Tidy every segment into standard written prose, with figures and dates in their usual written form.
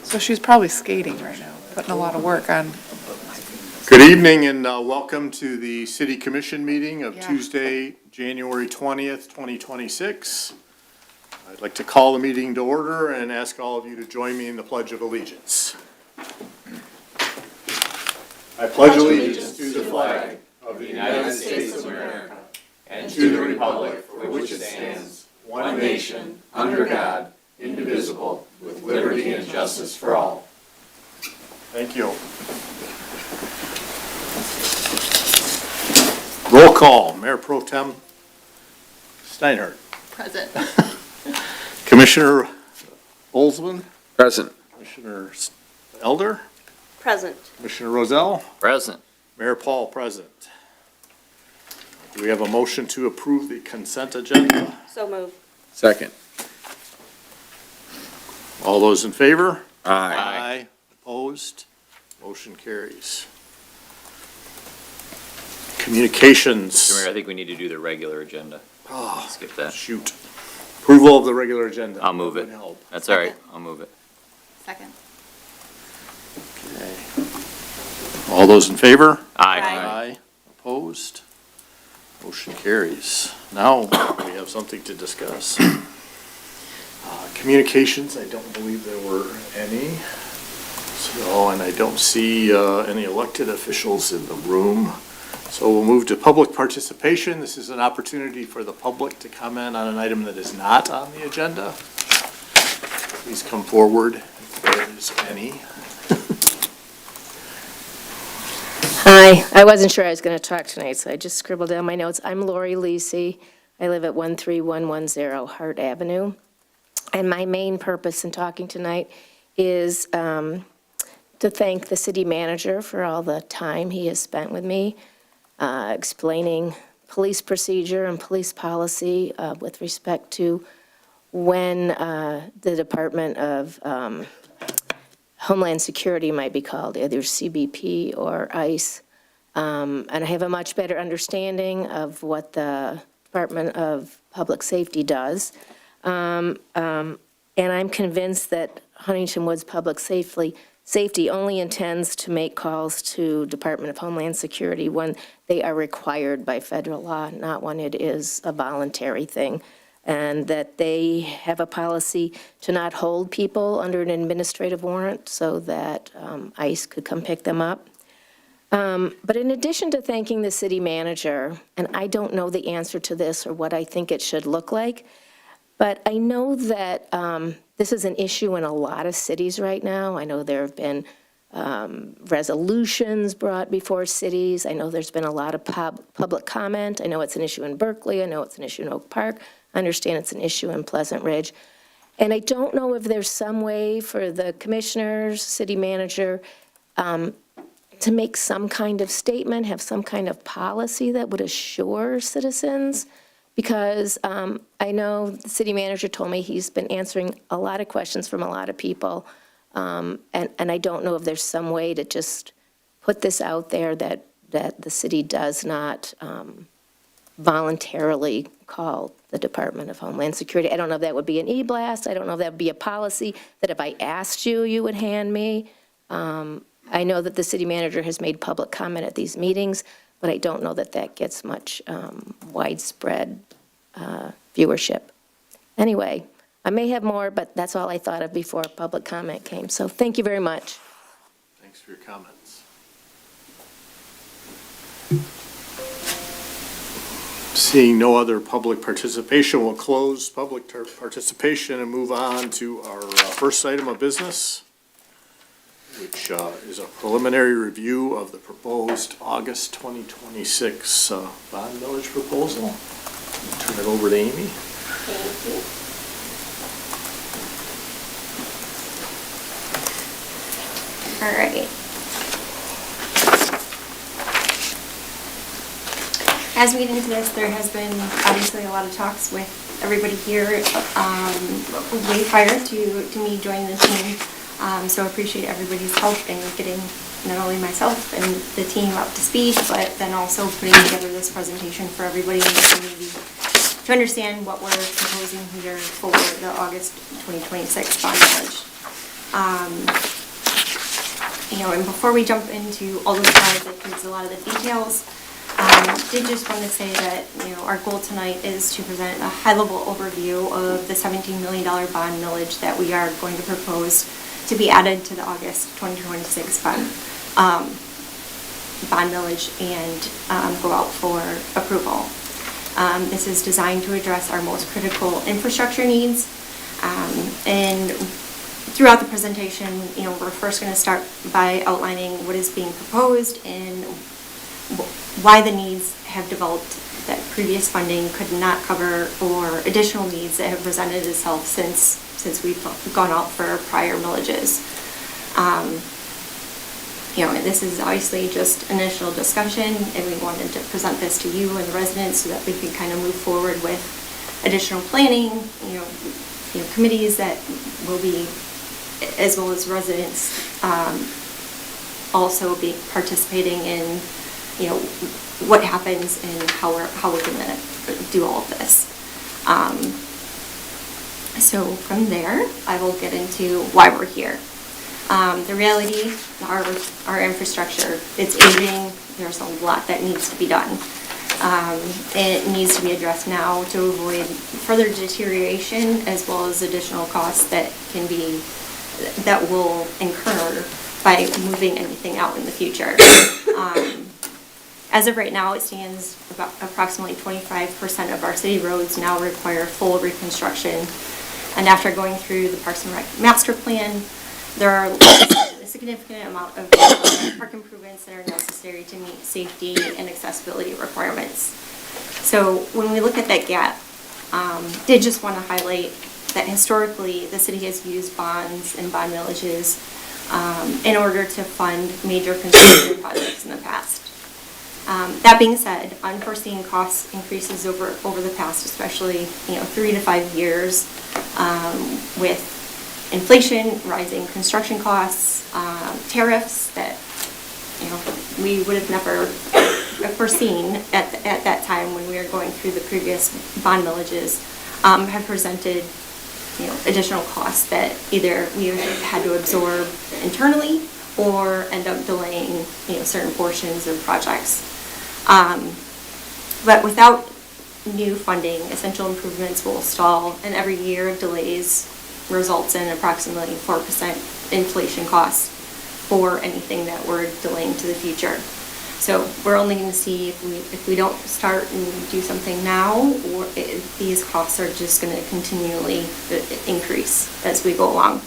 So she's probably skating right now, putting a lot of work on. Good evening and welcome to the City Commission meeting of Yeah. Tuesday, January 20th, 2026. I'd like to call the meeting to order and ask all of you to join me in the Pledge of Allegiance. I pledge allegiance to the flag of the United States of America and to the republic for which it stands, one nation, under God, indivisible, with liberty and justice for all. Thank you. Roll call, Mayor Pro Tem Steinhardt. Present. Commissioner Olsman, Present. Commissioner Elder, Present. Commissioner Rozelle, Present. Mayor Paul present. Do we have a motion to approve the consent agenda? So moved. Second. All those in favor? Aye. Opposed? Motion carries. Communications. Mayor, I think we need to do the regular agenda. Oh, Skip that. shoot. Approval of the regular agenda. I'll move it. Would help. That's all right. I'll move it. Second. Okay. All those in favor? Aye. Aye. Opposed? Motion carries. Now, we have something to discuss. Communications, I don't believe there were any. So, and I don't see any elected officials in the room. So we'll move to public participation. This is an opportunity for the public to comment on an item that is not on the agenda. Please come forward if there is any. Hi, I wasn't sure I was going to talk tonight, so I just scribbled down my notes. I'm Lori Lisi. I live at 13110 Hart Avenue. And my main purpose in talking tonight is to thank the city manager for all the time he has spent with me, explaining police procedure and police policy with respect to when the Department of Homeland Security might be called, either CBP or ICE. And I have a much better understanding of what the Department of Public Safety does. And I'm convinced that Huntington Woods Public Safety only intends to make calls to Department of Homeland Security when they are required by federal law, not when it is a voluntary thing. And that they have a policy to not hold people under an administrative warrant so that ICE could come pick them up. But in addition to thanking the city manager, and I don't know the answer to this or what I think it should look like, but I know that this is an issue in a lot of cities right now. I know there have been resolutions brought before cities. I know there's been a lot of public comment. I know it's an issue in Berkeley. I know it's an issue in Oak Park. I understand it's an issue in Pleasant Ridge. And I don't know if there's some way for the commissioners, city manager, to make some kind of statement, have some kind of policy that would assure citizens. Because I know the city manager told me he's been answering a lot of questions from a lot of people. And I don't know if there's some way to just put this out there that the city does not voluntarily call the Department of Homeland Security. I don't know if that would be an e-blast. I don't know if that would be a policy that if I asked you, you would hand me. I know that the city manager has made public comment at these meetings, but I don't know that that gets much widespread viewership. Anyway, I may have more, but that's all I thought of before public comment came. So thank you very much. Thanks for your comments. Seeing no other public participation, we'll close public participation and move on to our first item of business, which is a preliminary review of the proposed August 2026 bond millage proposal. Turn it over to Amy. All right. As we get into this, there has been obviously a lot of talks with everybody here way prior to me joining the team. So I appreciate everybody's help in getting not only myself and the team up to speed, but then also putting together this presentation for everybody in the community to understand what we're proposing here for the August 2026 bond millage. And before we jump into all those slides, that gives a lot of the details. Did just want to say that, our goal tonight is to present a high-level overview of the $17 million bond millage that we are going to propose to be added to the August 2026 bond millage and go out for approval. This is designed to address our most critical infrastructure needs. And throughout the presentation, we're first going to start by outlining what is being proposed and why the needs have developed that previous funding could not cover, or additional needs that have presented itself since we've gone out for prior millages. And this is obviously just initial discussion, and we wanted to present this to you and the residents so that we can kind of move forward with additional planning, committees that will be, as well as residents, also be participating in, what happens and how we're gonna do all of this. So from there, I will get into why we're here. The reality, our infrastructure, it's aging. There's a lot that needs to be done. It needs to be addressed now to avoid further deterioration, as well as additional costs that will incur by moving anything out in the future. As of right now, it stands about approximately 25% of our city roads now require full reconstruction. And after going through the Parks and Rec master plan, there are a significant amount of park improvements that are necessary to meet safety and accessibility requirements. So when we look at that gap, did just want to highlight that historically the city has used bonds and bond millages in order to fund major construction projects in the past. That being said, unforeseen cost increases over the past, especially 3 to 5 years, with inflation, rising construction costs, tariffs that we would have never foreseen at that time when we were going through the previous bond millages, have presented additional costs that either we had to absorb internally or end up delaying certain portions of projects. But without new funding, essential improvements will stall, and every year of delays results in approximately 4% inflation costs for anything that we're delaying to the future. So we're only going to see if we don't start and do something now, or these costs are just going to continually increase as we go along.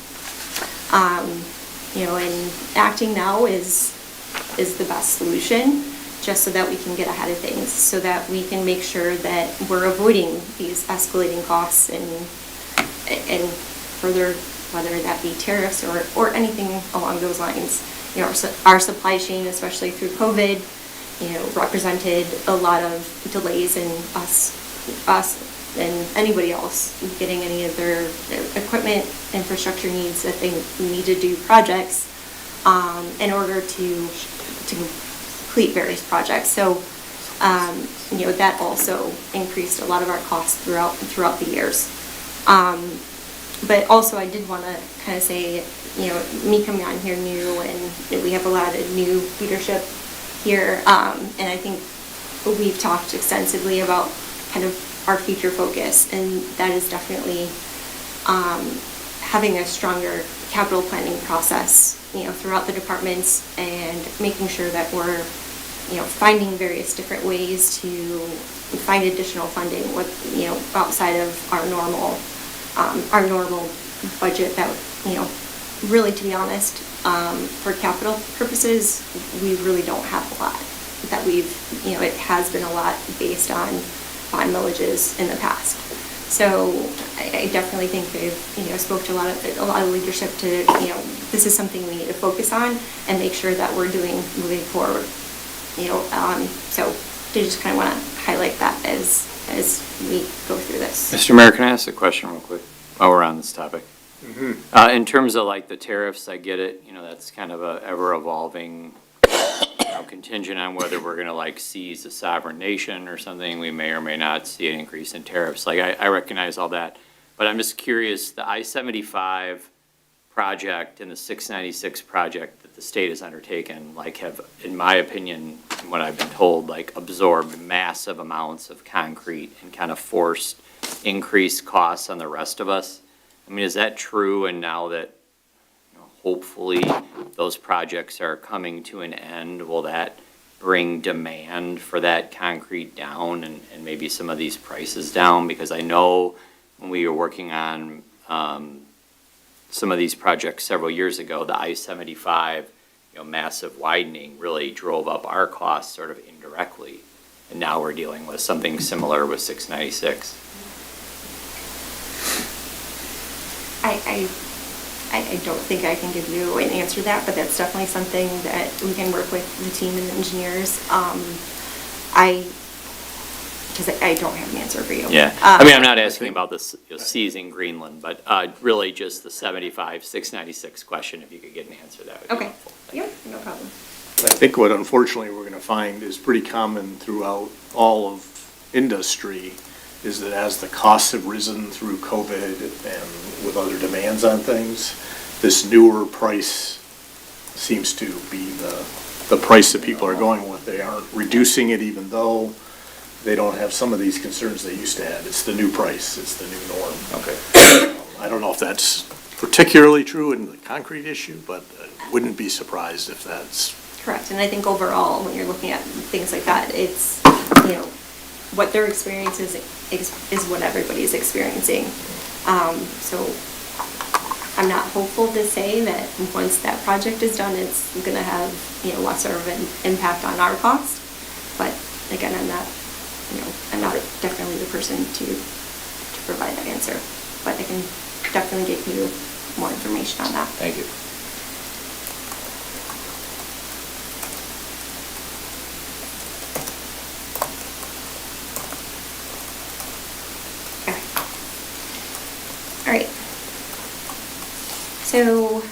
And acting now is the best solution, just so that we can get ahead of things, so that we can make sure that we're avoiding these escalating costs and further, whether that be tariffs or anything along those lines. Our supply chain, especially through COVID, represented a lot of delays in us and anybody else getting any of their equipment, infrastructure needs that they need to do projects in order to complete various projects. So, that also increased a lot of our costs throughout the years. But also I did want to kind of say, me coming on here new, and we have a lot of new leadership here, and I think we've talked extensively about kind of our future focus, and that is definitely having a stronger capital planning process, throughout the departments, and making sure that we're, finding various different ways to find additional funding outside of our normal budget that, really, to be honest, for capital purposes, we really don't have a lot that it has been a lot based on bond millages in the past. So I definitely think they've, spoke to a lot of leadership to, this is something we need to focus on and make sure that we're moving forward. So they just kind of want to highlight that as we go through this. Mr. Mayor, can I ask a question real quick while we're on this topic? In terms of like the tariffs, I get it, that's kind of a ever evolving, contingent on whether we're gonna like seize a sovereign nation or something. We may or may not see an increase in tariffs. Like I recognize all that, but I'm just curious, the I-75 project and the 696 project that the state has undertaken, like have, in my opinion, and what I've been told, like absorbed massive amounts of concrete and kind of forced increased costs on the rest of us. I mean, is that true? And now that, you know, hopefully those projects are coming to an end, will that bring demand for that concrete down and maybe some of these prices down? Because I know when we were working on, some of these projects several years ago, the I-75, you know, massive widening really drove up our costs sort of indirectly. And now we're dealing with something similar with 696. I don't think I can give you an answer to that, but that's definitely something that we can work with the team and the engineers. Because I don't have an answer for you. Yeah, I mean, I'm not asking about this, you know, seizing Greenland, but really just the 75, 696 question, if you could get an answer, that would be Okay, helpful. yeah, no problem. I think what unfortunately we're gonna find is pretty common throughout all of industry is that as the costs have risen through COVID and with other demands on things, this newer price seems to be the price that people are going with. They aren't reducing it even though they don't have some of these concerns they used to have. It's the new price, it's the new norm. Okay. I don't know if that's particularly true in the concrete issue, but I wouldn't be surprised if that's. Correct, and I think overall, when you're looking at things like that, it's, you know, what their experience is what everybody's experiencing. So I'm not hopeful to say that once that project is done, it's gonna have, you know, lesser of an impact on our cost. But again, I'm not definitely the person to provide that answer. But I can definitely get you more information on that. Thank you. All right. So,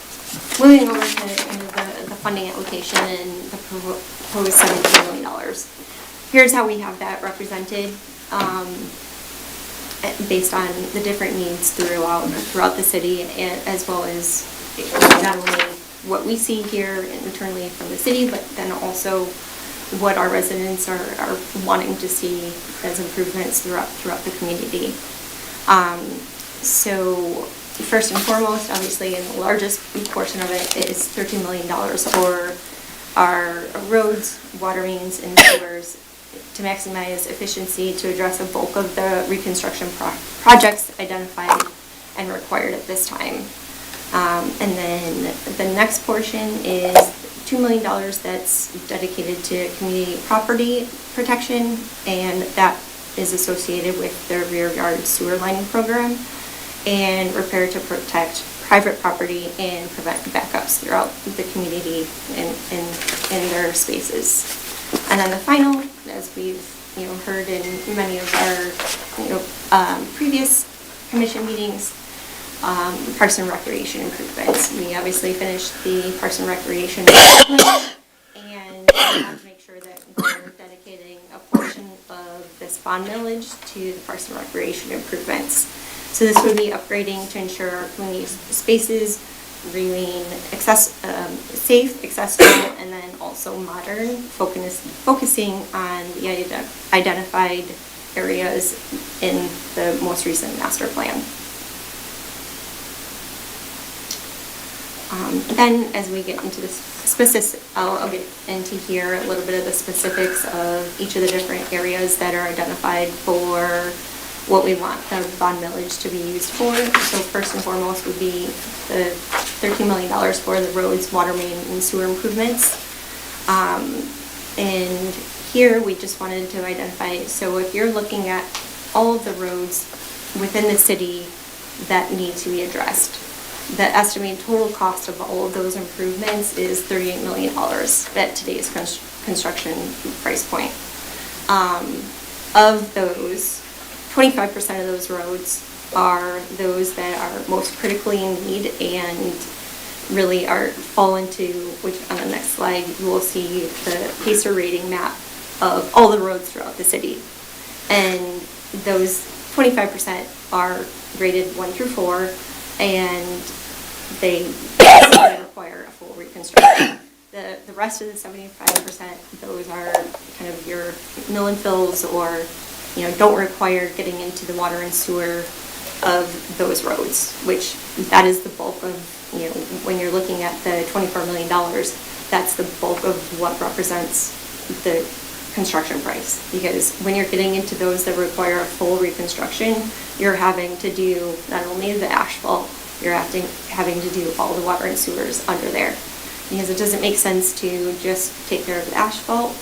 moving over to the funding allocation and the proposed $17 million. Here's how we have that represented, based on the different needs throughout the city, and as well as not only what we see here internally from the city, but then also what our residents are wanting to see as improvements throughout the community. So first and foremost, obviously, and the largest portion of it is $13 million for our roads, water mains, and sewers to maximize efficiency to address a bulk of the reconstruction projects identified and required at this time. And then the next portion is $2 million that's dedicated to community property protection, and that is associated with the rear yard sewer lining program and repair to protect private property and prevent backups throughout the community in their spaces. And then the final, as we've heard in many of our previous commission meetings, Parks and Recreation improvements. We obviously finished the Parks and Recreation improvement, and we have to make sure that we're dedicating a portion of this bond millage to the Parks and Recreation improvements. So this would be upgrading to ensure our community spaces remain safe, accessible, and then also modern, focusing on the identified areas in the most recent master plan. Then, as we get into the specifics, I'll get into here a little bit of the specifics of each of the different areas that are identified for what we want the bond millage to be used for. So first and foremost would be the $13 million for the roads, water main, and sewer improvements. And here we just wanted to identify, so if you're looking at all of the roads within the city that need to be addressed, the estimated total cost of all of those improvements is $38 million at today's construction price point. Of those, 25% of those roads are those that are most critically in need and really fall into, which on the next slide you will see the PACER rating map of all the roads throughout the city. And those 25% are rated 1 through 4, and they require a full reconstruction. The rest of the 75%, those are kind of your mill and fills or, don't require getting into the water and sewer of those roads, which that is the bulk of, when you're looking at the $24 million, that's the bulk of what represents the construction price. Because when you're getting into those that require a full reconstruction, you're having to do not only the asphalt, you're having to do all the water and sewers under there. Because it doesn't make sense to just take care of the asphalt,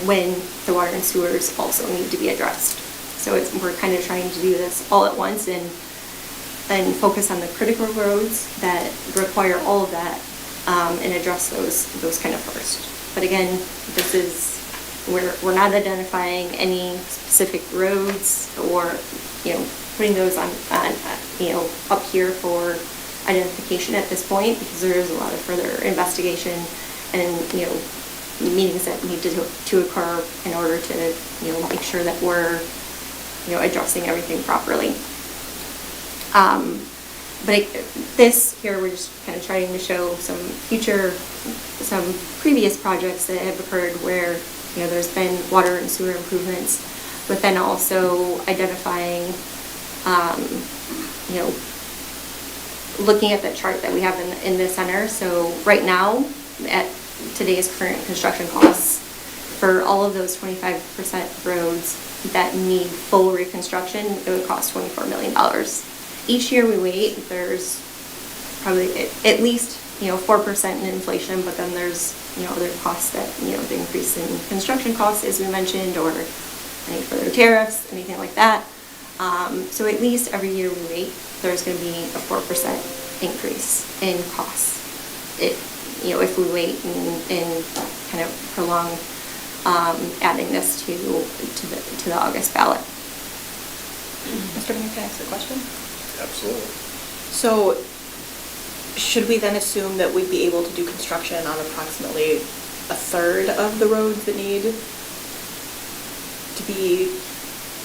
when the water and sewers also need to be addressed. So we're kind of trying to do this all at once and focus on the critical roads that require all of that, and address those kind of first. But again, we're not identifying any specific roads or, putting those on, up here for identification at this point, because there is a lot of further investigation and, meetings that need to occur in order to, make sure that we're, addressing everything properly. But this here, we're just kind of trying to show some previous projects that have occurred where, there's been water and sewer improvements, but then also identifying, looking at the chart that we have in the center. So right now, at today's current construction costs, for all of those 25% roads that need full reconstruction, it would cost $24 million. Each year we wait, there's probably at least, 4% in inflation, but then there's, other costs that, the increase in construction costs, as we mentioned, or any further tariffs, anything like that. So at least every year we wait, there's going to be a 4% increase in costs. If we wait and kind of prolong adding this to the August ballot. Mr. Mayor, can I ask a question? Absolutely. So, should we then assume that we'd be able to do construction on approximately a third of the roads that need to be,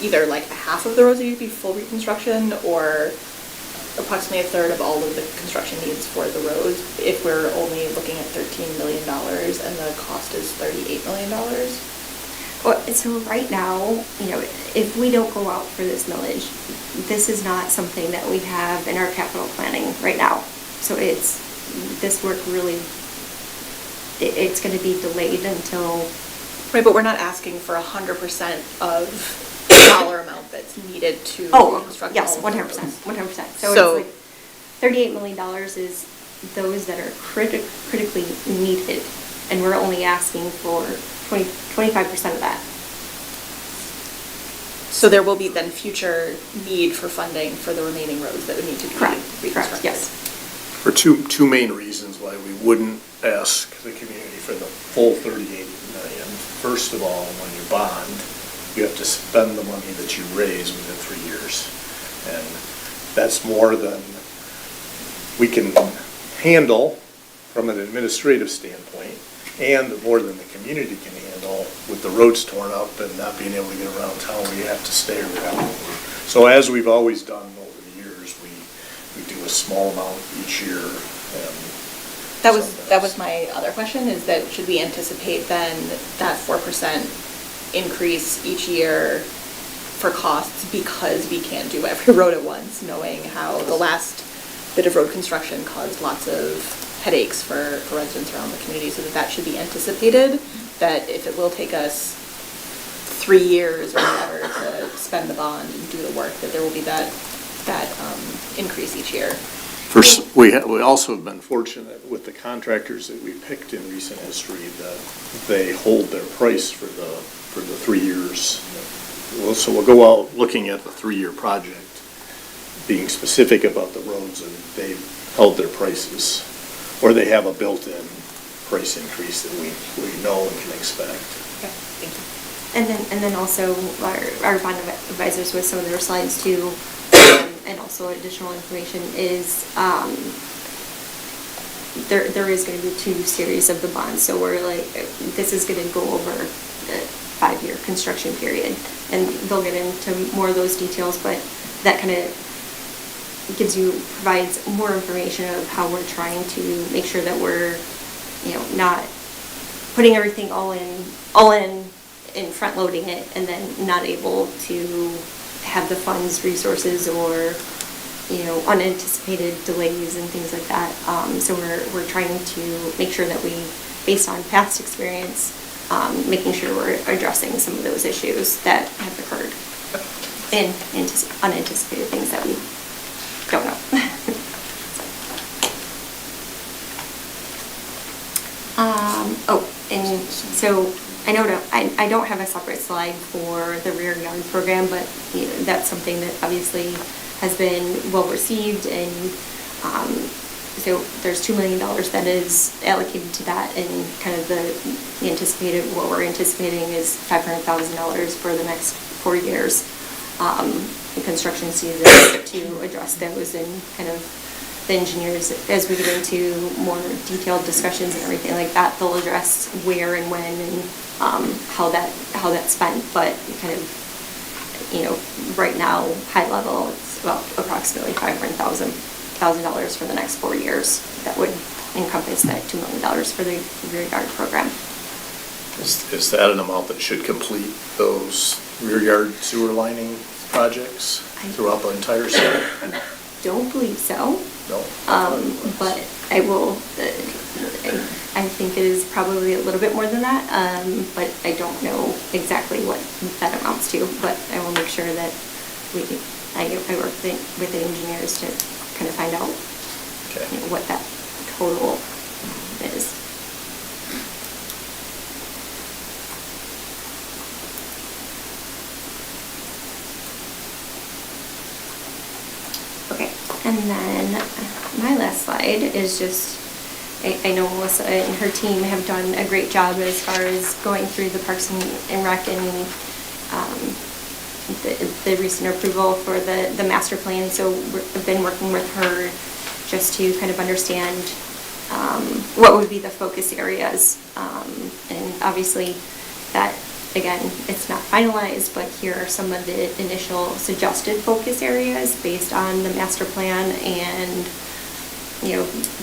either like a half of the roads that need to be full reconstruction, or approximately a third of all of the construction needs for the roads, if we're only looking at $13 million and the cost is $38 million? Well, so right now, if we don't go out for this millage, this is not something that we have in our capital planning right now. So this work really, it's going to be delayed until. Right, but we're not asking for 100% of the dollar amount that's needed to reconstruct all Yes, of the 100%, roads. 100%. So- It's like $38 million is those that are critically needed, and we're only asking for 25% of that. So there will be then future need for funding for the remaining roads that would need to be reconstructed? Correct, yes. For two main reasons why we wouldn't ask the community for the full 38 million. First of all, when you bond, you have to spend the money that you raise within 3 years. And that's more than we can handle from an administrative standpoint, and more than the community can handle with the roads torn up and not being able to get around town where you have to stay around. So as we've always done over the years, we do a small amount each year. That was my other question, is that should we anticipate then that 4% increase each year for costs because we can't do every road at once, knowing how the last bit of road construction caused lots of headaches for residents around the community, so that should be anticipated, that if it will take us 3 years or whatever to spend the bond and do the work, that there will be that increase each year. First, we also have been fortunate with the contractors that we picked in recent history that they hold their price for the 3 years. So we'll go out looking at the 3-year project, being specific about the roads, and they've held their prices, or they have a built-in price increase that we know and can expect. Okay, thank you. And then also our bond advisors with some of their slides too, and also additional information is, there is going to be 2 series of the bonds. So we're like, this is going to go over a 5-year construction period, and they'll get into more of those details, but that kind of provides more information of how we're trying to make sure that we're, not putting everything all in and front loading it and then not able to have the funds, resources, or, unanticipated delays and things like that. So we're trying to make sure that we, based on past experience, making sure we're addressing some of those issues that have occurred and unanticipated things that we don't know. And so I don't have a separate slide for the rear yard program, but that's something that obviously has been well received, and so there's $2 million that is allocated to that, and kind of what we're anticipating is $500,000 for the next 4 years in construction season to address those, and kind of the engineers, as we get into more detailed discussions and everything like that, they'll address where and when and how that's spent, but kind of, right now, high level, it's about approximately $500,000 for the next 4 years. That would encompass that $2 million for the rear yard program. Is that an amount that should complete those rear yard sewer lining projects throughout the entire city? Don't believe so. No? But I will, I think it is probably a little bit more than that, but I don't know exactly what that amounts to, but I will make sure that I work with the engineers to kind of find out what that total is. Okay, and then my last slide is just, I know Melissa and her team have done a great job as far as going through the Parks and Rec and the recent approval for the master plan. So I've been working with her just to kind of understand what would be the focus areas. And obviously that, again, it's not finalized, but here are some of the initial suggested focus areas based on the master plan and,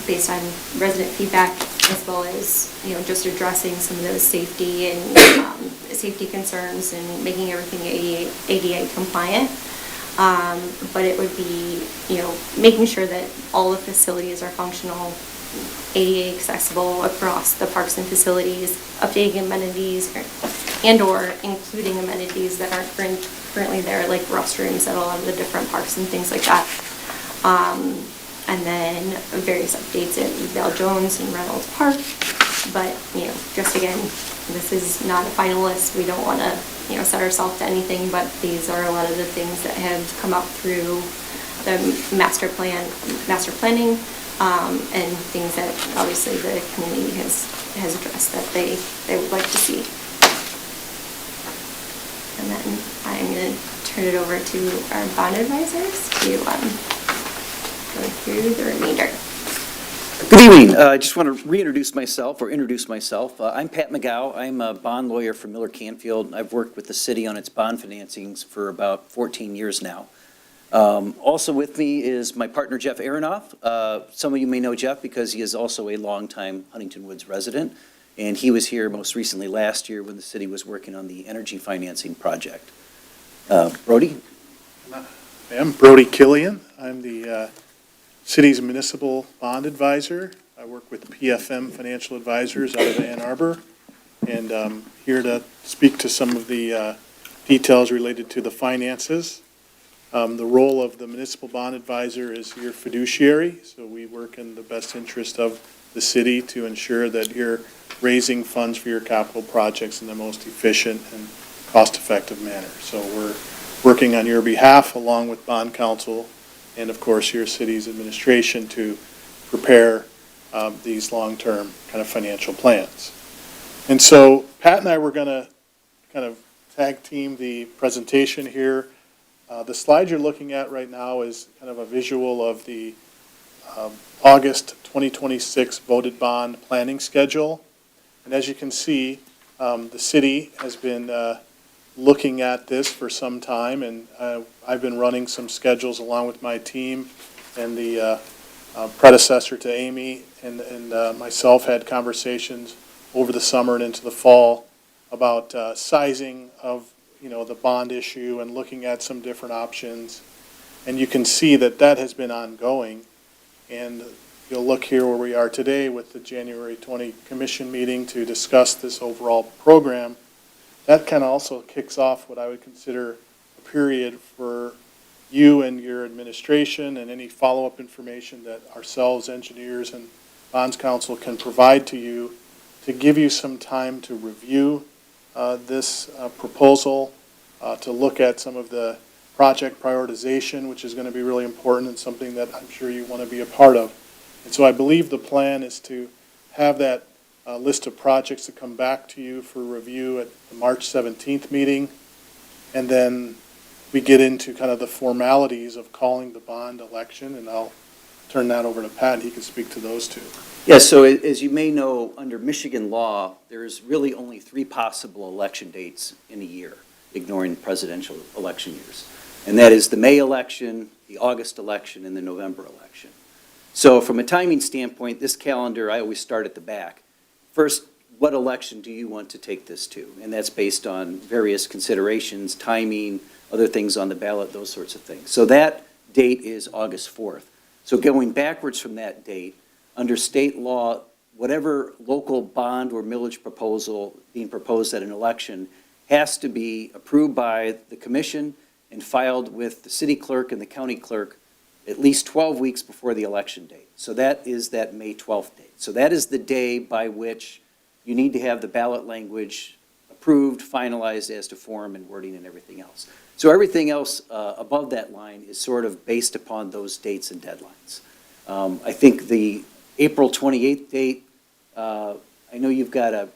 based on resident feedback, as well as, just addressing some of those safety and safety concerns and making everything ADA compliant. But it would be, making sure that all the facilities are functional, ADA accessible across the parks and facilities, updating amenities and/or including amenities that aren't currently there, like restrooms at a lot of the different parks and things like that. And then various updates at Val Jones and Reynolds Park. But, just again, this is not a final list. We don't want to, set ourselves to anything, but these are a lot of the things that have come up through the master planning, and things that obviously the community has addressed that they would like to see. And then I'm going to turn it over to our bond advisors to go through the remainder. Good evening. I just want to introduce myself. I'm Pat McGow. I'm a bond lawyer for Miller Canfield. I've worked with the city on its bond financings for about 14 years now. Also with me is my partner, Jeff Aronoff. Some of you may know Jeff because he is also a longtime Huntington Woods resident, and he was here most recently last year when the city was working on the energy financing project. Brody? I'm Brody Killian. I'm the city's municipal bond advisor. I work with PFM Financial Advisors out of Ann Arbor, and I'm here to speak to some of the details related to the finances. The role of the municipal bond advisor is your fiduciary, so we work in the best interest of the city to ensure that you're raising funds for your capital projects in the most efficient and cost-effective manner. So we're working on your behalf along with bond counsel and, of course, your city's administration to prepare these long-term kind of financial plans. And so Pat and I were going to kind of tag team the presentation here. The slide you're looking at right now is kind of a visual of the August 2026 voted bond planning schedule. And as you can see, the city has been looking at this for some time, and I've been running some schedules along with my team and the predecessor to Amy and myself had conversations over the summer and into the fall about sizing of, the bond issue and looking at some different options. And you can see that that has been ongoing. And you'll look here where we are today with the January 20 commission meeting to discuss this overall program. That kind of also kicks off what I would consider a period for you and your administration and any follow-up information that ourselves, engineers and bonds council can provide to you to give you some time to review this proposal, to look at some of the project prioritization, which is going to be really important and something that I'm sure you want to be a part of. And so I believe the plan is to have that list of projects to come back to you for review at the March 17th meeting. And then we get into kind of the formalities of calling the bond election, and I'll turn that over to Pat, and he can speak to those two. Yeah, so as you may know, under Michigan law, there's really only 3 possible election dates in a year, ignoring presidential election years. And that is the May election, the August election, and the November election. So from a timing standpoint, this calendar, I always start at the back. First, what election do you want to take this to? And that's based on various considerations, timing, other things on the ballot, those sorts of things. So that date is August 4th. So going backwards from that date, under state law, whatever local bond or millage proposal being proposed at an election has to be approved by the commission and filed with the city clerk and the county clerk at least 12 weeks before the election date. So that is that May 12th date. So that is the day by which you need to have the ballot language approved, finalized as to form and wording and everything else. So everything else above that line is sort of based upon those dates and deadlines. I think the April 28th date, I know you've got a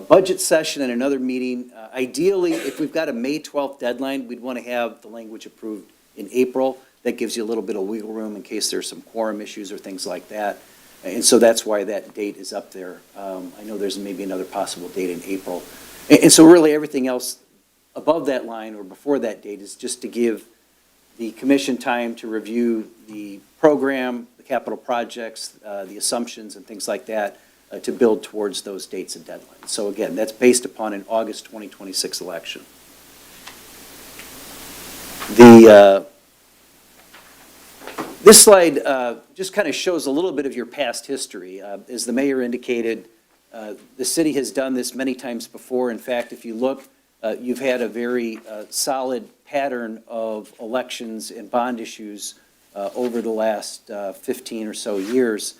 budget session and another meeting. Ideally, if we've got a May 12th deadline, we'd want to have the language approved in April. That gives you a little bit of wiggle room in case there's some quorum issues or things like that. And so that's why that date is up there. I know there's maybe another possible date in April. And so really everything else above that line or before that date is just to give the commission time to review the program, the capital projects, the assumptions and things like that to build towards those dates and deadlines. So again, that's based upon an August 2026 election. This slide just kind of shows a little bit of your past history. As the mayor indicated, the city has done this many times before. In fact, if you look, you've had a very solid pattern of elections and bond issues over the last 15 or so years.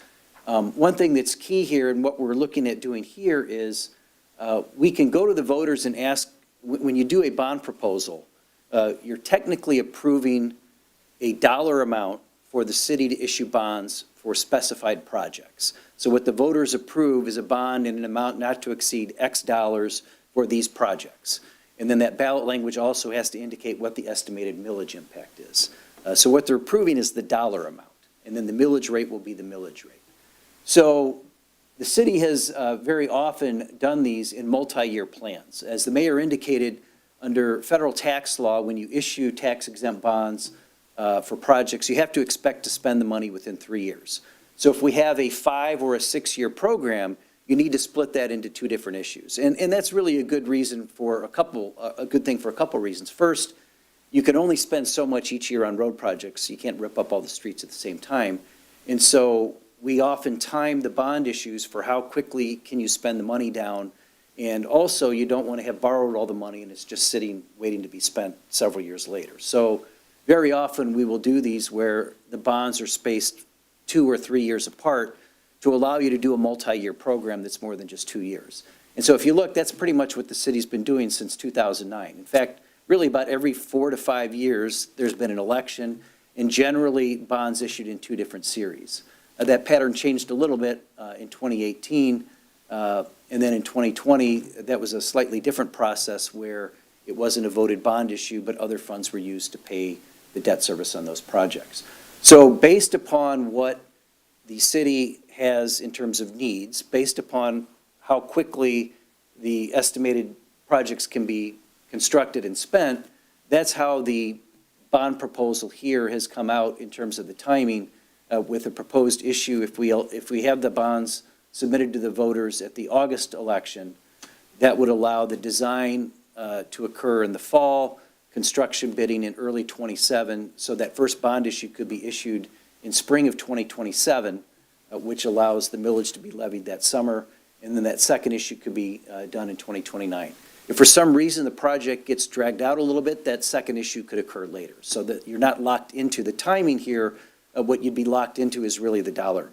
One thing that's key here and what we're looking at doing here is we can go to the voters and ask, when you do a bond proposal, you're technically approving a dollar amount for the city to issue bonds for specified projects. So what the voters approve is a bond in an amount not to exceed X dollars for these projects. And then that ballot language also has to indicate what the estimated millage impact is. So what they're approving is the dollar amount, and then the millage rate will be the millage rate. So the city has very often done these in multi-year plans. As the mayor indicated, under federal tax law, when you issue tax-exempt bonds for projects, you have to expect to spend the money within 3 years. So if we have a 5 or a 6-year program, you need to split that into 2 different issues. And that's really a good reason for a good thing for a couple reasons. First, you can only spend so much each year on road projects. You can't rip up all the streets at the same time. And so we often time the bond issues for how quickly can you spend the money down. And also, you don't want to have borrowed all the money and it's just sitting, waiting to be spent several years later. So very often, we will do these where the bonds are spaced 2 or 3 years apart to allow you to do a multi-year program that's more than just 2 years. And so if you look, that's pretty much what the city's been doing since 2009. In fact, really about every 4 to 5 years, there's been an election, and generally bonds issued in 2 different series. That pattern changed a little bit in 2018, and then in 2020, that was a slightly different process where it wasn't a voted bond issue, but other funds were used to pay the debt service on those projects. So based upon what the city has in terms of needs, based upon how quickly the estimated projects can be constructed and spent, that's how the bond proposal here has come out in terms of the timing with a proposed issue. If we have the bonds submitted to the voters at the August election, that would allow the design to occur in the fall, construction bidding in early '27, so that first bond issue could be issued in spring of 2027, which allows the millage to be levied that summer, and then that second issue could be done in 2029. If for some reason the project gets dragged out a little bit, that second issue could occur later, so that you're not locked into the timing here. What you'd be locked into is really the dollar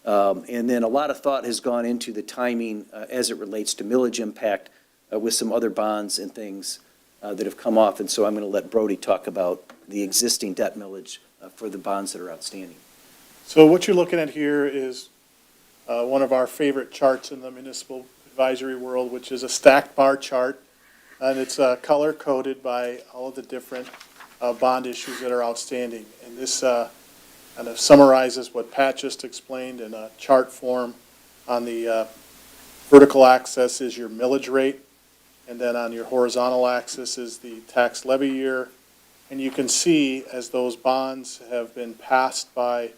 amount. And then a lot of thought has gone into the timing as it relates to millage impact with some other bonds and things that have come off. And so I'm going to let Brody talk about the existing debt millage for the bonds that are outstanding. So what you're looking at here is one of our favorite charts in the municipal advisory world, which is a stacked bar chart, and it's color-coded by all of the different bond issues that are outstanding. And this kind of summarizes what Pat just explained in a chart form. On the vertical axis is your millage rate, and then on your horizontal axis is the tax levy year. And you can see as those bonds have been passed by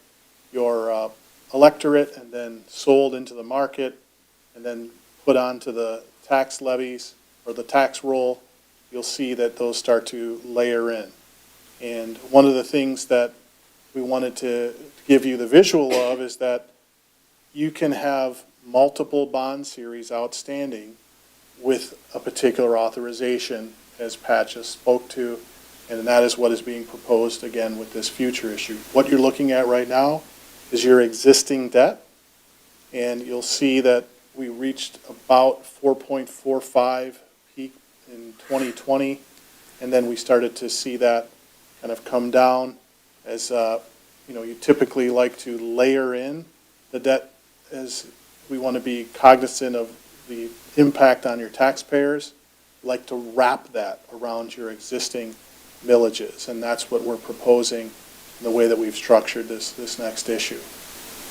your electorate and then sold into the market and then put onto the tax levies or the tax roll, you'll see that those start to layer in. And one of the things that we wanted to give you the visual of is that you can have multiple bond series outstanding with a particular authorization, as Pat just spoke to, and that is what is being proposed again with this future issue. What you're looking at right now is your existing debt, and you'll see that we reached about 4.45 peak in 2020, and then we started to see that kind of come down as, you typically like to layer in the debt as we want to be cognizant of the impact on your taxpayers, like to wrap that around your existing millages, and that's what we're proposing in the way that we've structured this next issue.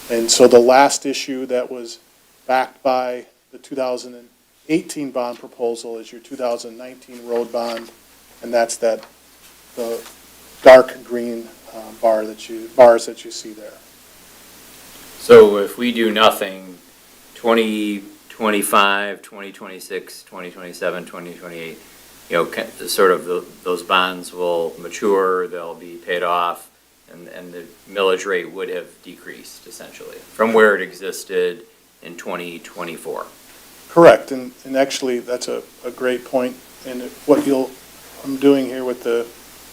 And so the last issue that was backed by the 2018 bond proposal is your 2019 road bond, and that's the dark green bars that you see there. So if we do nothing, 2025, 2026, 2027, 2028, sort of those bonds will mature, they'll be paid off, and the millage rate would have decreased essentially from where it existed in 2024. Correct, and actually, that's a great point. And what I'm doing here with the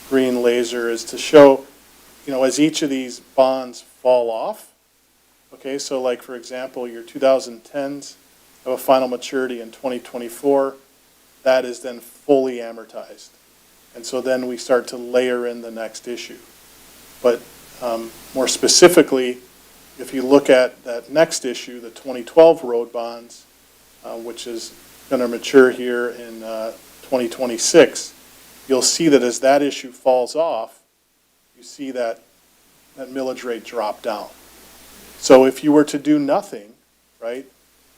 green laser is to show, as each of these bonds fall off, okay, so like, for example, your 2010s have a final maturity in 2024, that is then fully amortized. And so then we start to layer in the next issue. But more specifically, if you look at that next issue, the 2012 road bonds, which is going to mature here in 2026, you'll see that as that issue falls off, you see that millage rate drop down. So if you were to do nothing, right,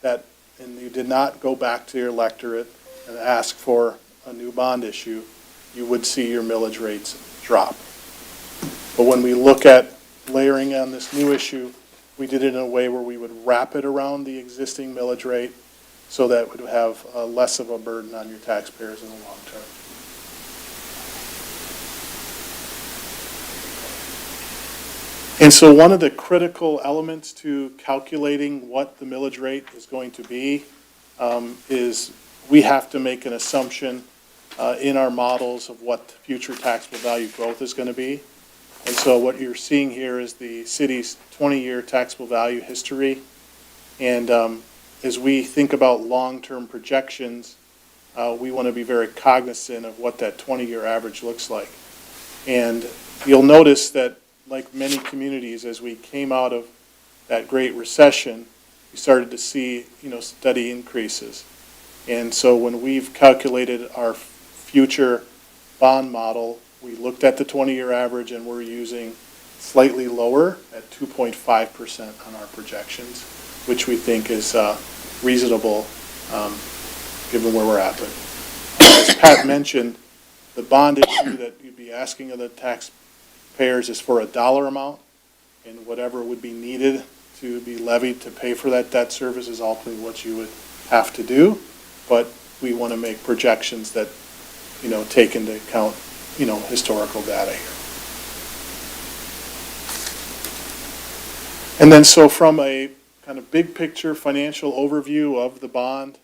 and you did not go back to your electorate and ask for a new bond issue, you would see your millage rates drop. But when we look at layering on this new issue, we did it in a way where we would wrap it around the existing millage rate so that it would have less of a burden on your taxpayers in the long term. And so one of the critical elements to calculating what the millage rate is going to be is we have to make an assumption in our models of what future taxable value growth is going to be. And so what you're seeing here is the city's 20-year taxable value history. And as we think about long-term projections, we want to be very cognizant of what that 20-year average looks like. And you'll notice that, like many communities, as we came out of that Great Recession, we started to see, steady increases. And so when we've calculated our future bond model, we looked at the 20-year average and we're using slightly lower at 2.5% on our projections, which we think is reasonable given where we're at. But as Pat mentioned, the bond issue that you'd be asking of the taxpayers is for a dollar amount, and whatever would be needed to be levied to pay for that debt service is ultimately what you would have to do. But we want to make projections that, take into account, historical data here. And then, so from a kind of big picture financial overview of the bond,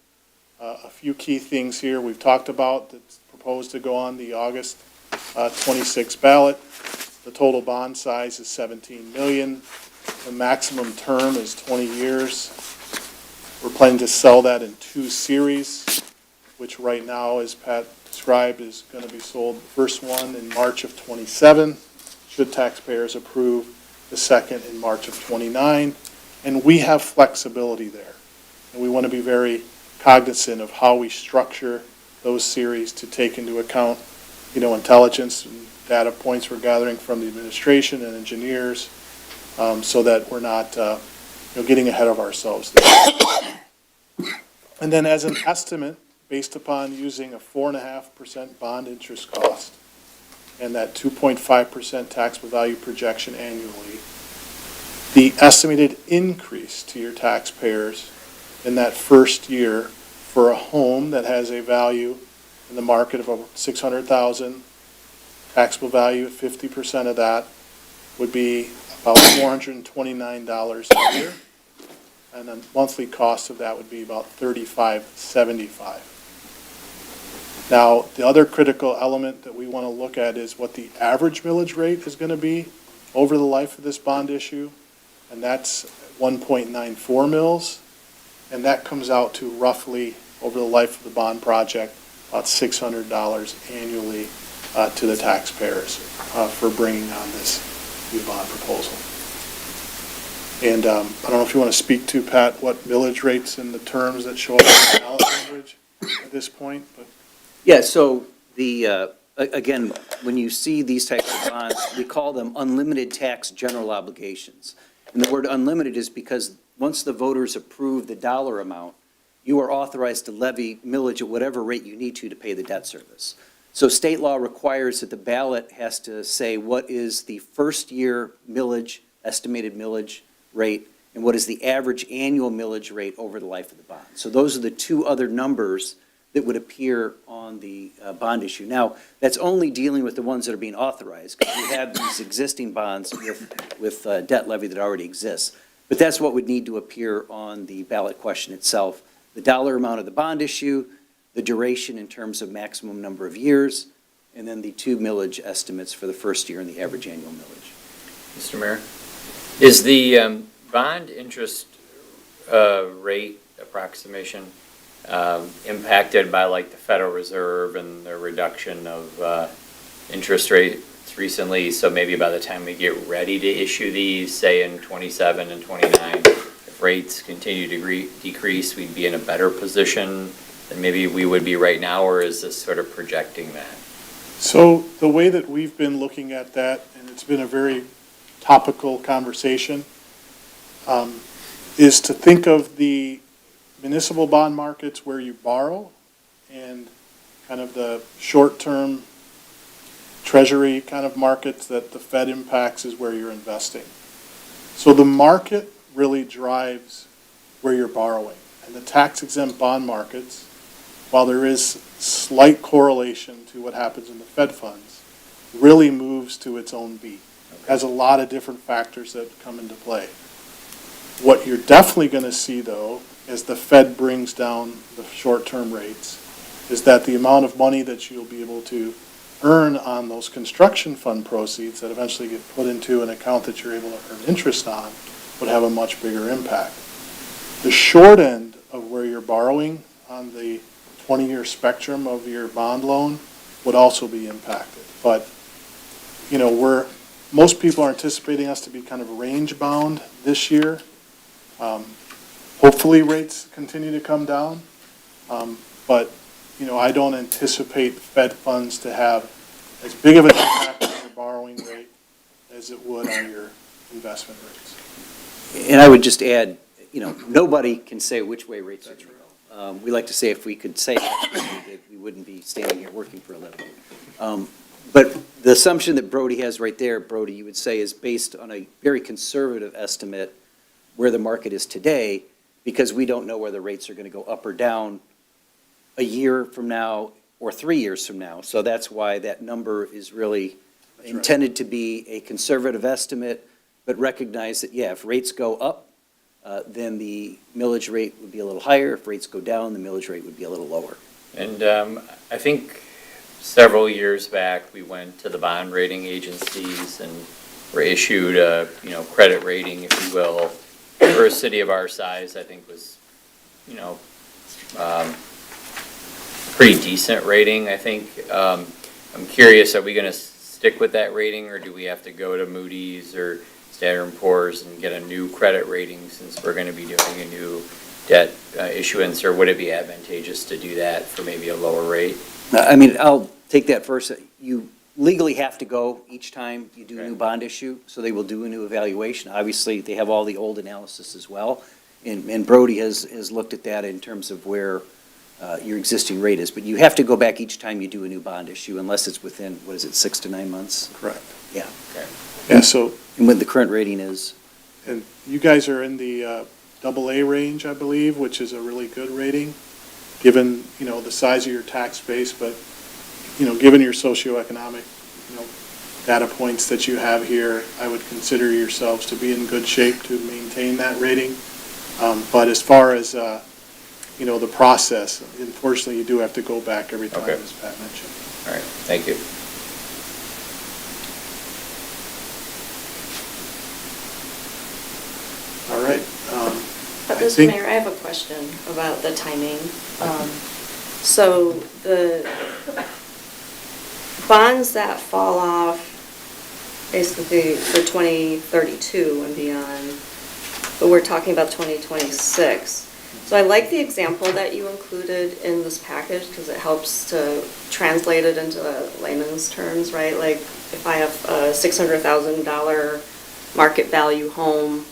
a few key things here we've talked about that's proposed to go on the August 26 ballot. The total bond size is 17 million. The maximum term is 20 years. We're planning to sell that in 2 series, which right now, as Pat described, is going to be sold, the first one in March of 27, should taxpayers approve, the second in March of 29. And we have flexibility there. And we want to be very cognizant of how we structure those series to take into account, intelligence and data points we're gathering from the administration and engineers, so that we're not, getting ahead of ourselves there. And then as an estimate, based upon using a 4.5% bond interest cost and that 2.5% taxable value projection annually, the estimated increase to your taxpayers in that first year for a home that has a value in the market of about $600,000, taxable value at 50% of that would be about $429 a year, and the monthly cost of that would be about $35.75. Now, the other critical element that we want to look at is what the average millage rate is going to be over the life of this bond issue, and that's 1.94 mils, and that comes out to roughly, over the life of the bond project, about $600 annually to the taxpayers for bringing on this new bond proposal. And I don't know if you want to speak to, Pat, what millage rates and the terms that show up in the ballot language at this point, but. Yeah, so again, when you see these types of bonds, we call them unlimited tax general obligations. And the word unlimited is because once the voters approve the dollar amount, you are authorized to levy millage at whatever rate you need to pay the debt service. So state law requires that the ballot has to say what is the first year millage, estimated millage rate, and what is the average annual millage rate over the life of the bond. So those are the 2 other numbers that would appear on the bond issue. Now, that's only dealing with the ones that are being authorized, because we have these existing bonds with debt levy that already exists. But that's what would need to appear on the ballot question itself. The dollar amount of the bond issue, the duration in terms of maximum number of years, and then the 2 millage estimates for the first year and the average annual millage. Mr. Mayor, is the bond interest rate approximation impacted by like the Federal Reserve and the reduction of interest rates recently? So maybe by the time we get ready to issue these, say in 27 and 29, if rates continue to decrease, we'd be in a better position than maybe we would be right now, or is this sort of projecting that? So the way that we've been looking at that, and it's been a very topical conversation, is to think of the municipal bond markets where you borrow and kind of the short-term treasury kind of markets that the Fed impacts is where you're investing. So the market really drives where you're borrowing. And the tax-exempt bond markets, while there is slight correlation to what happens in the Fed funds, really moves to its own beat. Has a lot of different factors that come into play. What you're definitely going to see, though, as the Fed brings down the short-term rates, is that the amount of money that you'll be able to earn on those construction fund proceeds that eventually get put into an account that you're able to earn interest on would have a much bigger impact. The short end of where you're borrowing on the 20-year spectrum of your bond loan would also be impacted. But, most people are anticipating us to be kind of range bound this year. Hopefully rates continue to come down. But, I don't anticipate Fed funds to have as big of an impact on your borrowing rate as it would on your investment rates. And I would just add, nobody can say which way rates are going to go. We like to say if we could say that, we wouldn't be standing here working for a living. But the assumption that Brody has right there, Brody, you would say is based on a very conservative estimate where the market is today, because we don't know whether rates are going to go up or down a year from now or 3 years from now. So that's why that number is really intended to be a conservative estimate, but recognize that, yeah, if rates go up, then the millage rate would be a little higher. If rates go down, the millage rate would be a little lower. And I think several years back, we went to the bond rating agencies and were issued a, credit rating, if you will, for a city of our size, I think was, pretty decent rating, I think. I'm curious, are we gonna stick with that rating, or do we have to go to Moody's or Standard & Poor's and get a new credit rating since we're gonna be doing a new debt issuance, or would it be advantageous to do that for maybe a lower rate? I mean, I'll take that first. You legally have to go each time you do a new Okay. bond issue, so they will do a new evaluation. Obviously, they have all the old analysis as well, and Brody has looked at that in terms of where your existing rate is. But you have to go back each time you do a new bond issue, unless it's within, 6 to 9 months? Correct. Yeah. Yeah, so, And what the current rating is. and you guys are in the AA range, I believe, which is a really good rating, given, the size of your tax base, but, given your socioeconomic, data points that you have here, I would consider yourselves to be in good shape to maintain that rating. But as far as, the process, unfortunately, you do have to go back every time, Okay. as Pat mentioned. All right, thank you. All right. I Mr. think- Mayor, I have a question about the timing. So the bonds that fall off basically for 2032 and beyond, but we're talking about 2026. So I like the example that you included in this package because it helps to translate it into layman's terms, right? Like if I have a $600,000 market value home,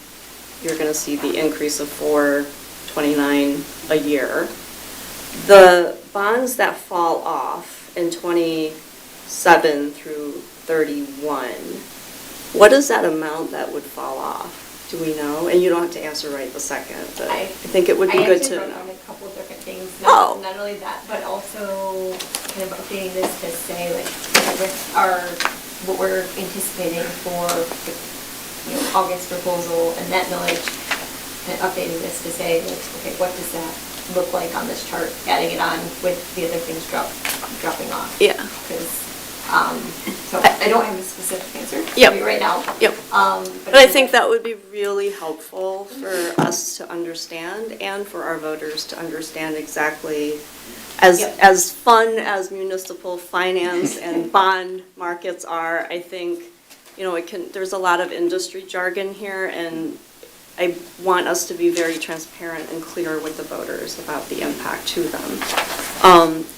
you're going to see the increase of $429 a year. The bonds that fall off in 27 through 31, what is that amount that would fall off? Do we know? And you don't have to answer right this second, but I think it would be good to I actually wrote know. down a couple of different things, Oh. not only that, but also kind of updating this to say, like, with what we're anticipating for the, August proposal and net millage, and updating this to say, like, okay, what does that look like on this chart, adding it on with the other things dropping off? Yeah. Because, so I don't have a specific answer Yep. for you right now. Yep. But I think that would be really helpful for us to understand and for our voters to understand exactly, Yep. as fun as municipal finance and bond markets are, I think, there's a lot of industry jargon here, and I want us to be very transparent and clear with the voters about the impact to them.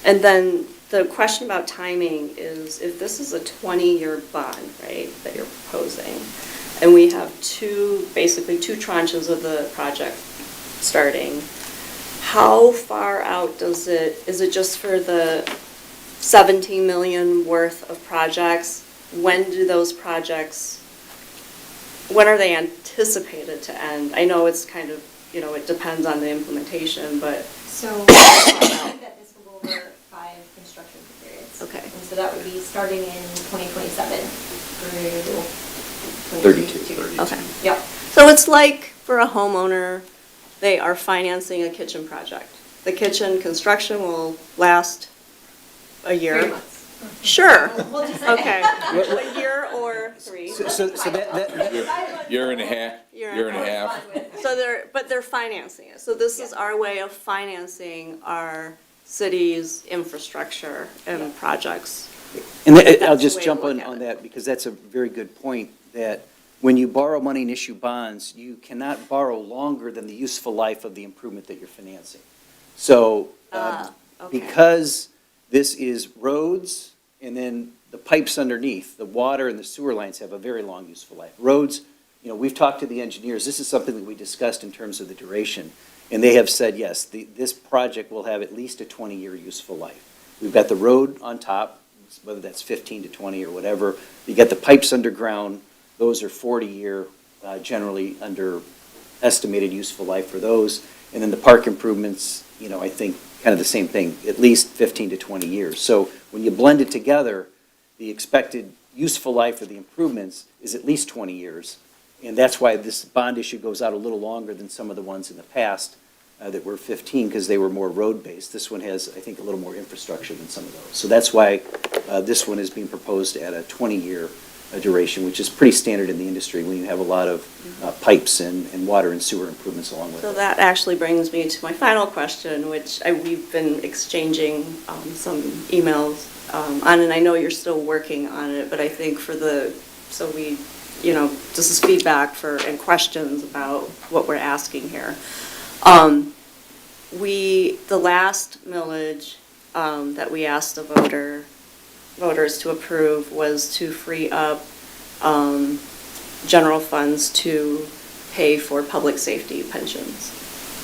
And then the question about timing is, if this is a 20-year bond, right, that you're proposing, and we have basically two tranches of the project starting, how far out is it just for the 17 million worth of projects? When do those projects, when are they anticipated to end? I know it's kind of, it depends on the implementation, but, So, I think that this will go over 5 construction periods. Okay. And so that would be starting in 2027 through 32. 2032. okay. Yep. So it's like for a homeowner, they are financing a kitchen project. The kitchen construction will last a year. 3 months. Sure, We'll just say. okay. A year or 3. So that, Year and a half, year and a half. So they're financing it. So this is our way of financing our city's infrastructure and projects. and I'll That's the just way to jump look on at on it. that, because that's a very good point, that when you borrow money and issue bonds, you cannot borrow longer than the useful life of the improvement that you're financing. So, Okay. because this is roads, and then the pipes underneath, the water and the sewer lines have a very long useful life. Roads, we've talked to the engineers, this is something that we discussed in terms of the duration, and they have said, yes, this project will have at least a 20-year useful life. We've got the road on top, whether that's 15 to 20 or whatever. You get the pipes underground, those are 40-year, generally under estimated useful life for those. And then the park improvements, I think kind of the same thing, at least 15 to 20 years. So when you blend it together, the expected useful life of the improvements is at least 20 years. And that's why this bond issue goes out a little longer than some of the ones in the past that were 15, because they were more road-based. This one has, I think, a little more infrastructure than some of those. So that's why this one is being proposed at a 20-year duration, which is pretty standard in the industry when you have a lot of pipes and water and sewer improvements along with So it. that actually brings me to my final question, which we've been exchanging some emails on, and I know you're still working on it, but I think this is feedback and questions about what we're asking here. The last millage that we asked the voters to approve was to free up general funds to pay for public safety pensions.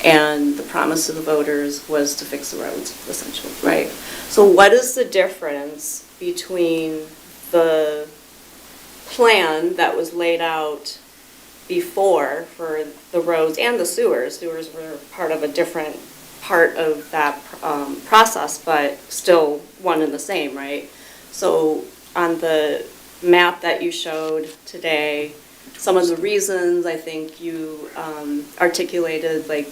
And the promise of the voters was to fix the roads, essentially, right? So what is the difference between the plan that was laid out before for the roads and the sewers? Sewers were part of a different part of that process, but still one and the same, right? So on the map that you showed today, some of the reasons I think you articulated, like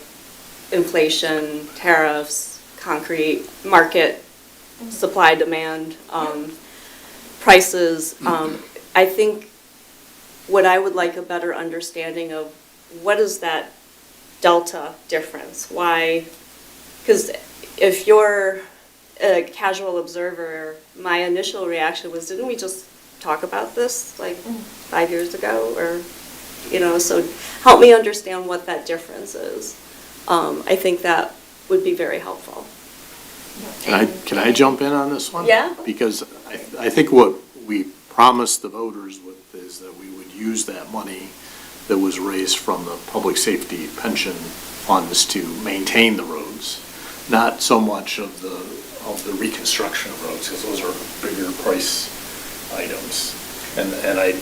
inflation, tariffs, concrete, market, supply, demand, prices. I think what I would like a better understanding of, what is that delta difference? Why? Because if you're a casual observer, my initial reaction was, didn't we just talk about this like 5 years ago? Or, so help me understand what that difference is. I think that would be very helpful. Can I jump in on this one? Yeah. Because I think what we promised the voters with is that we would use that money that was raised from the public safety pension funds to maintain the roads, not so much of the reconstruction of roads, because those are bigger price items. And I'm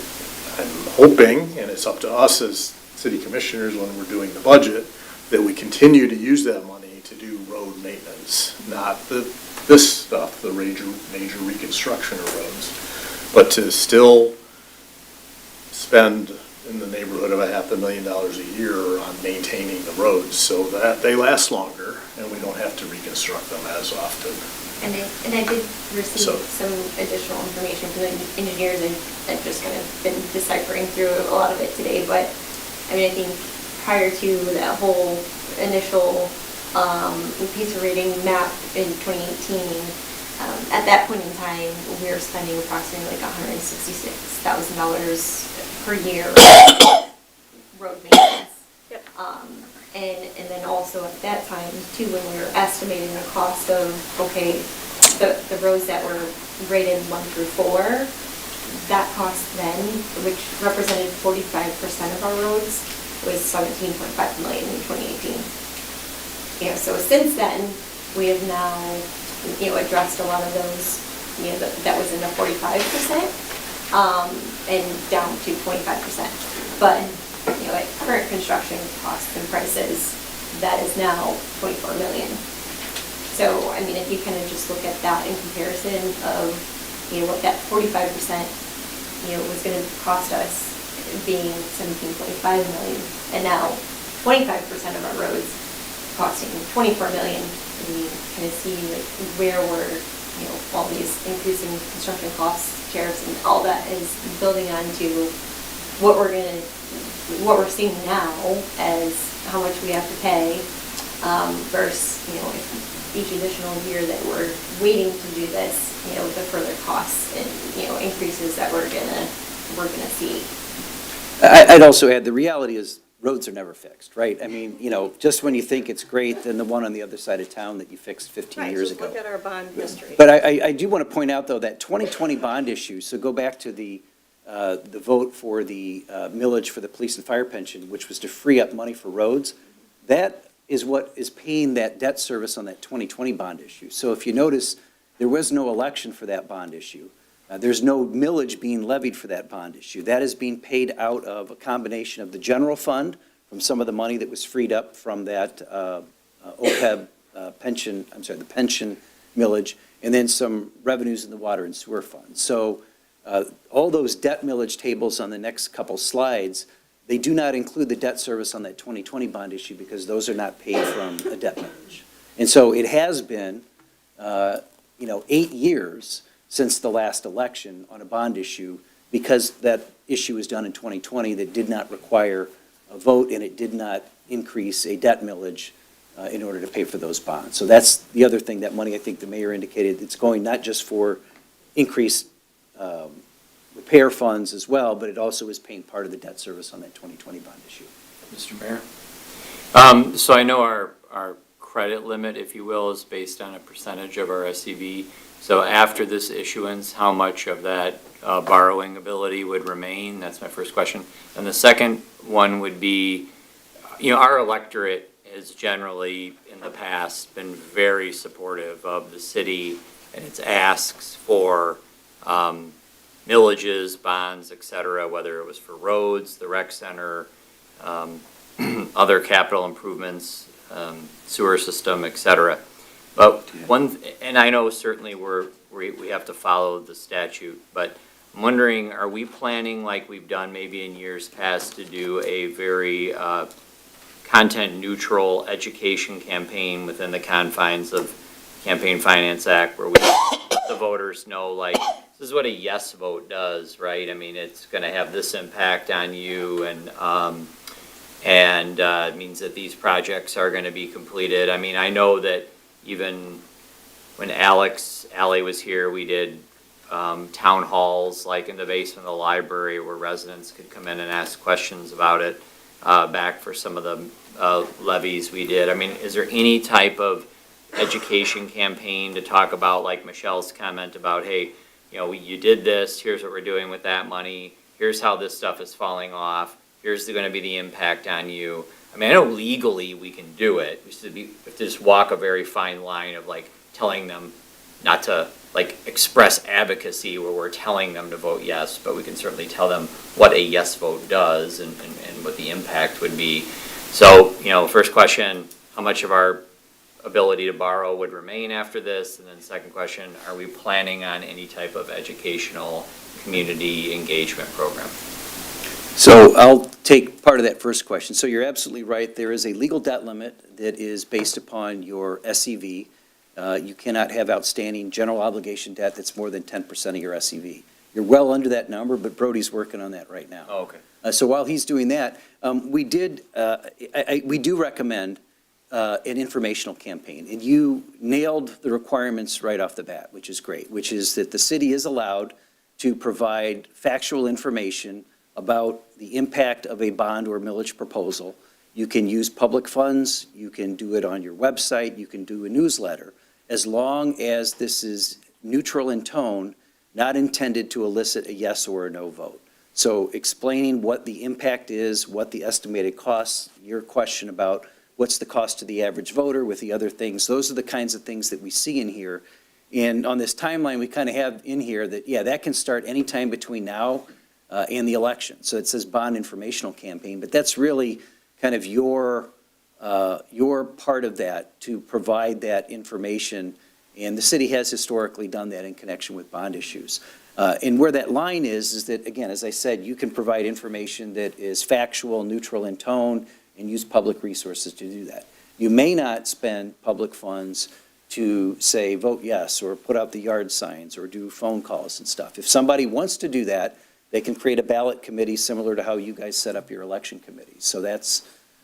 hoping, and it's up to us as city commissioners when we're doing the budget, that we continue to use that money to do road maintenance, not this stuff, the major reconstruction of roads, but to still spend in the neighborhood of $500,000 a year on maintaining the roads so that they last longer and we don't have to reconstruct them as often. And I did receive So- some additional information from the engineers, and I've just kind of been deciphering through a lot of it today, but I think prior to that whole initial piece of rating map in 2018, at that point in time, we were spending approximately like $166,000 per year road maintenance. Yep. And then also at that time too, when we were estimating the cost of, the roads that were rated 1 through 4, that cost then, which represented 45% of our roads, was $17.5 million in 2018. So since then, we have now, addressed a lot of those, that was in the 45%, and down to 25%. But, at current construction costs and prices, that is now 24 million. So, if you kind of just look at that in comparison of, what that 45%, was going to cost us being 17.5 million, and now 25% of our roads costing 24 million. We kind of see like where we're, all these increasing construction costs, tariffs, and all that is building onto what we're seeing now as how much we have to pay, versus, each additional year that we're waiting to do this, the further costs and, increases that we're gonna see. I'd also add, the reality is, roads are never fixed, right? Just when you think it's great, then the one on the other side of town that you fixed 15 years ago. Look at our bond history. But I do want to point out, though, that 2020 bond issue, so go back to the vote for the millage for the police and fire pension, which was to free up money for roads, that is what is paying that debt service on that 2020 bond issue. So if you notice, There was no election for that bond issue. There's no millage being levied for that bond issue. That is being paid out of a combination of the general fund, from some of the money that was freed up from that OPEB pension, the pension millage, and then some revenues in the water and sewer fund. So all those debt millage tables on the next couple slides, they do not include the debt service on that 2020 bond issue because those are not paid from a debt millage. And so it has been, 8 years since the last election on a bond issue because that issue was done in 2020 that did not require a vote and it did not increase a debt millage in order to pay for those bonds. So that's the other thing, that money, I think the mayor indicated, it's going not just for increased repair funds as well, but it also is paying part of the debt service on that 2020 bond issue. Mr. Mayor? So I know our credit limit, if you will, is based on a percentage of our SEV. So after this issuance, how much of that borrowing ability would remain? That's my first question. And the second one would be, our electorate has generally, in the past, been very supportive of the city and its asks for millages, bonds, et cetera, whether it was for roads, the rec center, other capital improvements, sewer system, et cetera. But and I know certainly we have to follow the statute, but I'm wondering, are we planning, like we've done maybe in years past, to do a very content-neutral education campaign within the confines of Campaign Finance Act, where we let the voters know, like, this is what a yes vote does, right? I mean, it's going to have this impact on you, and it means that these projects are going to be completed. I mean, I know that even when Alex Alley was here, we did town halls, like in the basement of the library, where residents could come in and ask questions about it, back for some of the levies we did. I mean, is there any type of education campaign to talk about, like Michelle's comment about, hey, you did this, here's what we're doing with that money, here's how this stuff is falling off, here's going to be the impact on you. I mean, I know legally we can do it. We have to just walk a very fine line of, like, telling them not to, like, express advocacy where we're telling them to vote yes, but we can certainly tell them what a yes vote does and what the impact would be. So, first question, how much of our ability to borrow would remain after this? And then second question, are we planning on any type of educational community engagement program? So I'll take part of that first question. So you're absolutely right. There is a legal debt limit that is based upon your SEV. You cannot have outstanding general obligation debt that's more than 10% of your SEV. You're well under that number, but Brody's working on that right now. Oh, okay. So while he's doing that, we do recommend an informational campaign. And you nailed the requirements right off the bat, which is great, which is that the city is allowed to provide factual information about the impact of a bond or millage proposal. You can use public funds, you can do it on your website, you can do a newsletter, as long as this is neutral in tone, not intended to elicit a yes or a no vote. So explaining what the impact is, what the estimated costs, your question about what's the cost to the average voter with the other things, those are the kinds of things that we see in here. And on this timeline, we kind of have in here that, that can start anytime between now and the election. So it says bond informational campaign, but that's really kind of your part of that, to provide that information. And the city has historically done that in connection with bond issues. And where that line is that, again, as I said, you can provide information that is factual, neutral in tone, and use public resources to do that. You may not spend public funds to say, vote yes, or put out the yard signs, or do phone calls and stuff. If somebody wants to do that, they can create a ballot committee similar to how you guys set up your election committees. So that's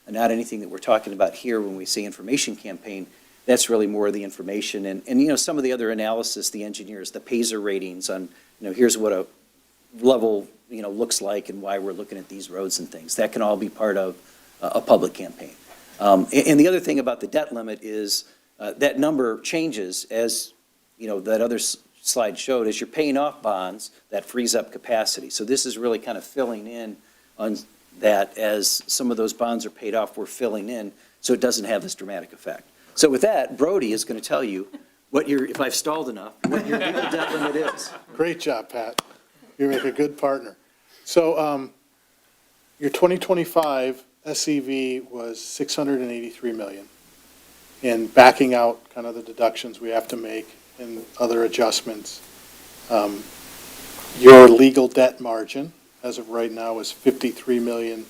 not anything that we're talking about here when we say information campaign. That's really more of the information. And some of the other analysis, the engineers, the PASER ratings on, here's what a level, looks like and why we're looking at these roads and things. That can all be part of a public campaign. And the other thing about the debt limit is that number changes as, that other slide showed. As you're paying off bonds, that frees up capacity. So this is really kind of filling in on that. As some of those bonds are paid off, we're filling in, so it doesn't have this dramatic effect. So with that, Brody is going to tell you if I've stalled enough, what your legal debt limit is. Great job, Pat. You make a good partner. So, your 2025 SEV was 683 million. And backing out kind of the deductions we have to make and other adjustments, your legal debt margin, as of right now, is 53 million,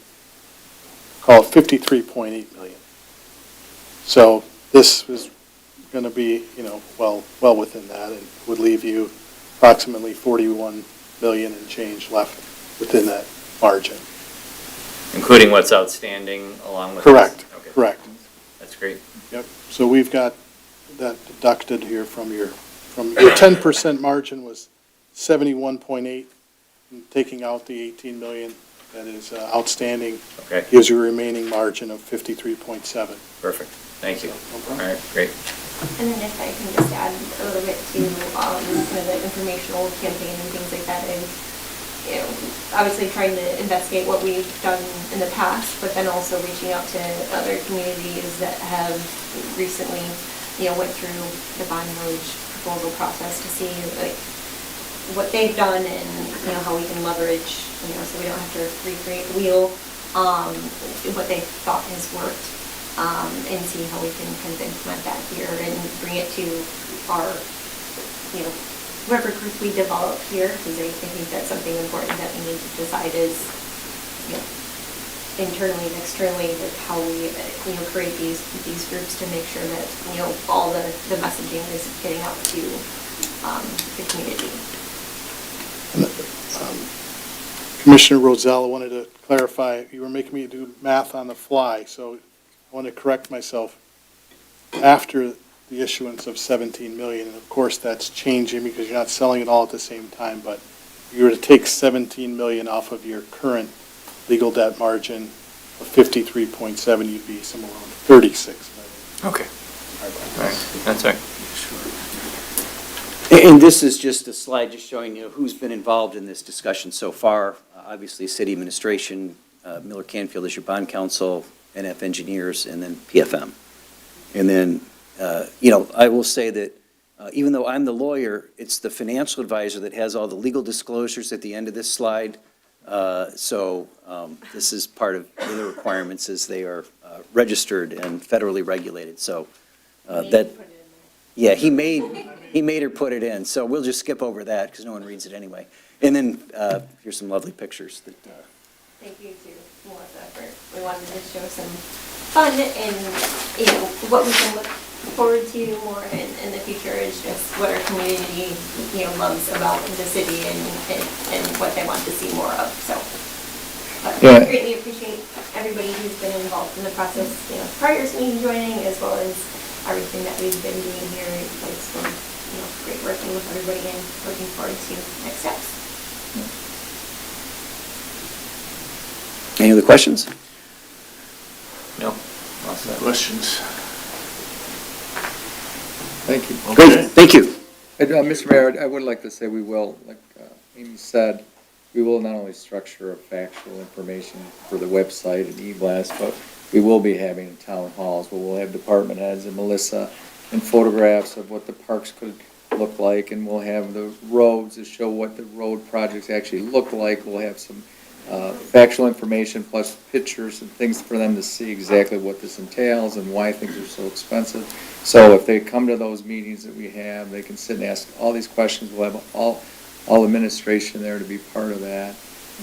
call it 53.8 million. So this is going to be, well within that, and would leave you approximately 41 million and change left within that margin. Including what's outstanding along with this? Correct, Okay. correct. That's great. Yep, so we've got that deducted here from your 10% margin was 71.8, and taking out the 18 million that is outstanding Okay, gives you a remaining margin of 53.7. perfect. Thank you. No All problem. right, great. And then if I can just add a little bit to, kind of the informational campaign and things like that, and, obviously trying to investigate what we've done in the past, but then also reaching out to other communities that have recently, went through the bond millage proposal process to see, like, what they've done and, how we can leverage, so we don't have to recreate the wheel, what they thought has worked. And see how we can kind of implement that here and bring it to our, whatever group we develop here, because I think that's something important that we need to decide is, internally and externally, with how we, create these groups to make sure that, all the messaging is getting out to the community. Commissioner Rozella wanted to clarify, you were making me do math on the fly, so I want to correct myself. After the issuance of 17 million, and of course that's changing because you're not selling it all at the same time, but if you were to take 17 million off of your current legal debt margin of 53.7, you'd be somewhere around 36 million. Okay. All right, that's all right. And this is just a slide just showing, who's been involved in this discussion so far. Obviously, city administration, Miller Canfield is your bond counsel, NF Engineers, and then PFM. And then, I will say that even though I'm the lawyer, it's the financial advisor that has all the legal disclosures at the end of this slide. So this is part of the requirements as they are registered and federally regulated. So yeah, he made her put it in. So we'll just skip over that because no one reads it anyway. And then here's some lovely pictures that. Thank you to Melissa we wanted to show some fun and, what we can look forward to more in the future is just what our community, loves about the city and what they want to see more of, so. But Yeah. I greatly appreciate everybody who's been involved in the process, prior to me joining, as well as everything that we've been doing here. It's been, great working with everybody and looking forward to next steps. Any other questions? No? All set. Questions? Thank you. Great, thank you. Mr. Mayor, I would like to say we will, like Amy said, we will not only structure a factual information for the website and e-blast, but we will be having town halls where we'll have department heads and Melissa and photographs of what the parks could look like, and we'll have the roads to show what the road projects actually look like. We'll have some factual information plus pictures and things for them to see exactly what this entails and why things are so expensive. So if they come to those meetings that we have, they can sit and ask all these questions. We'll have all administration there to be part of that,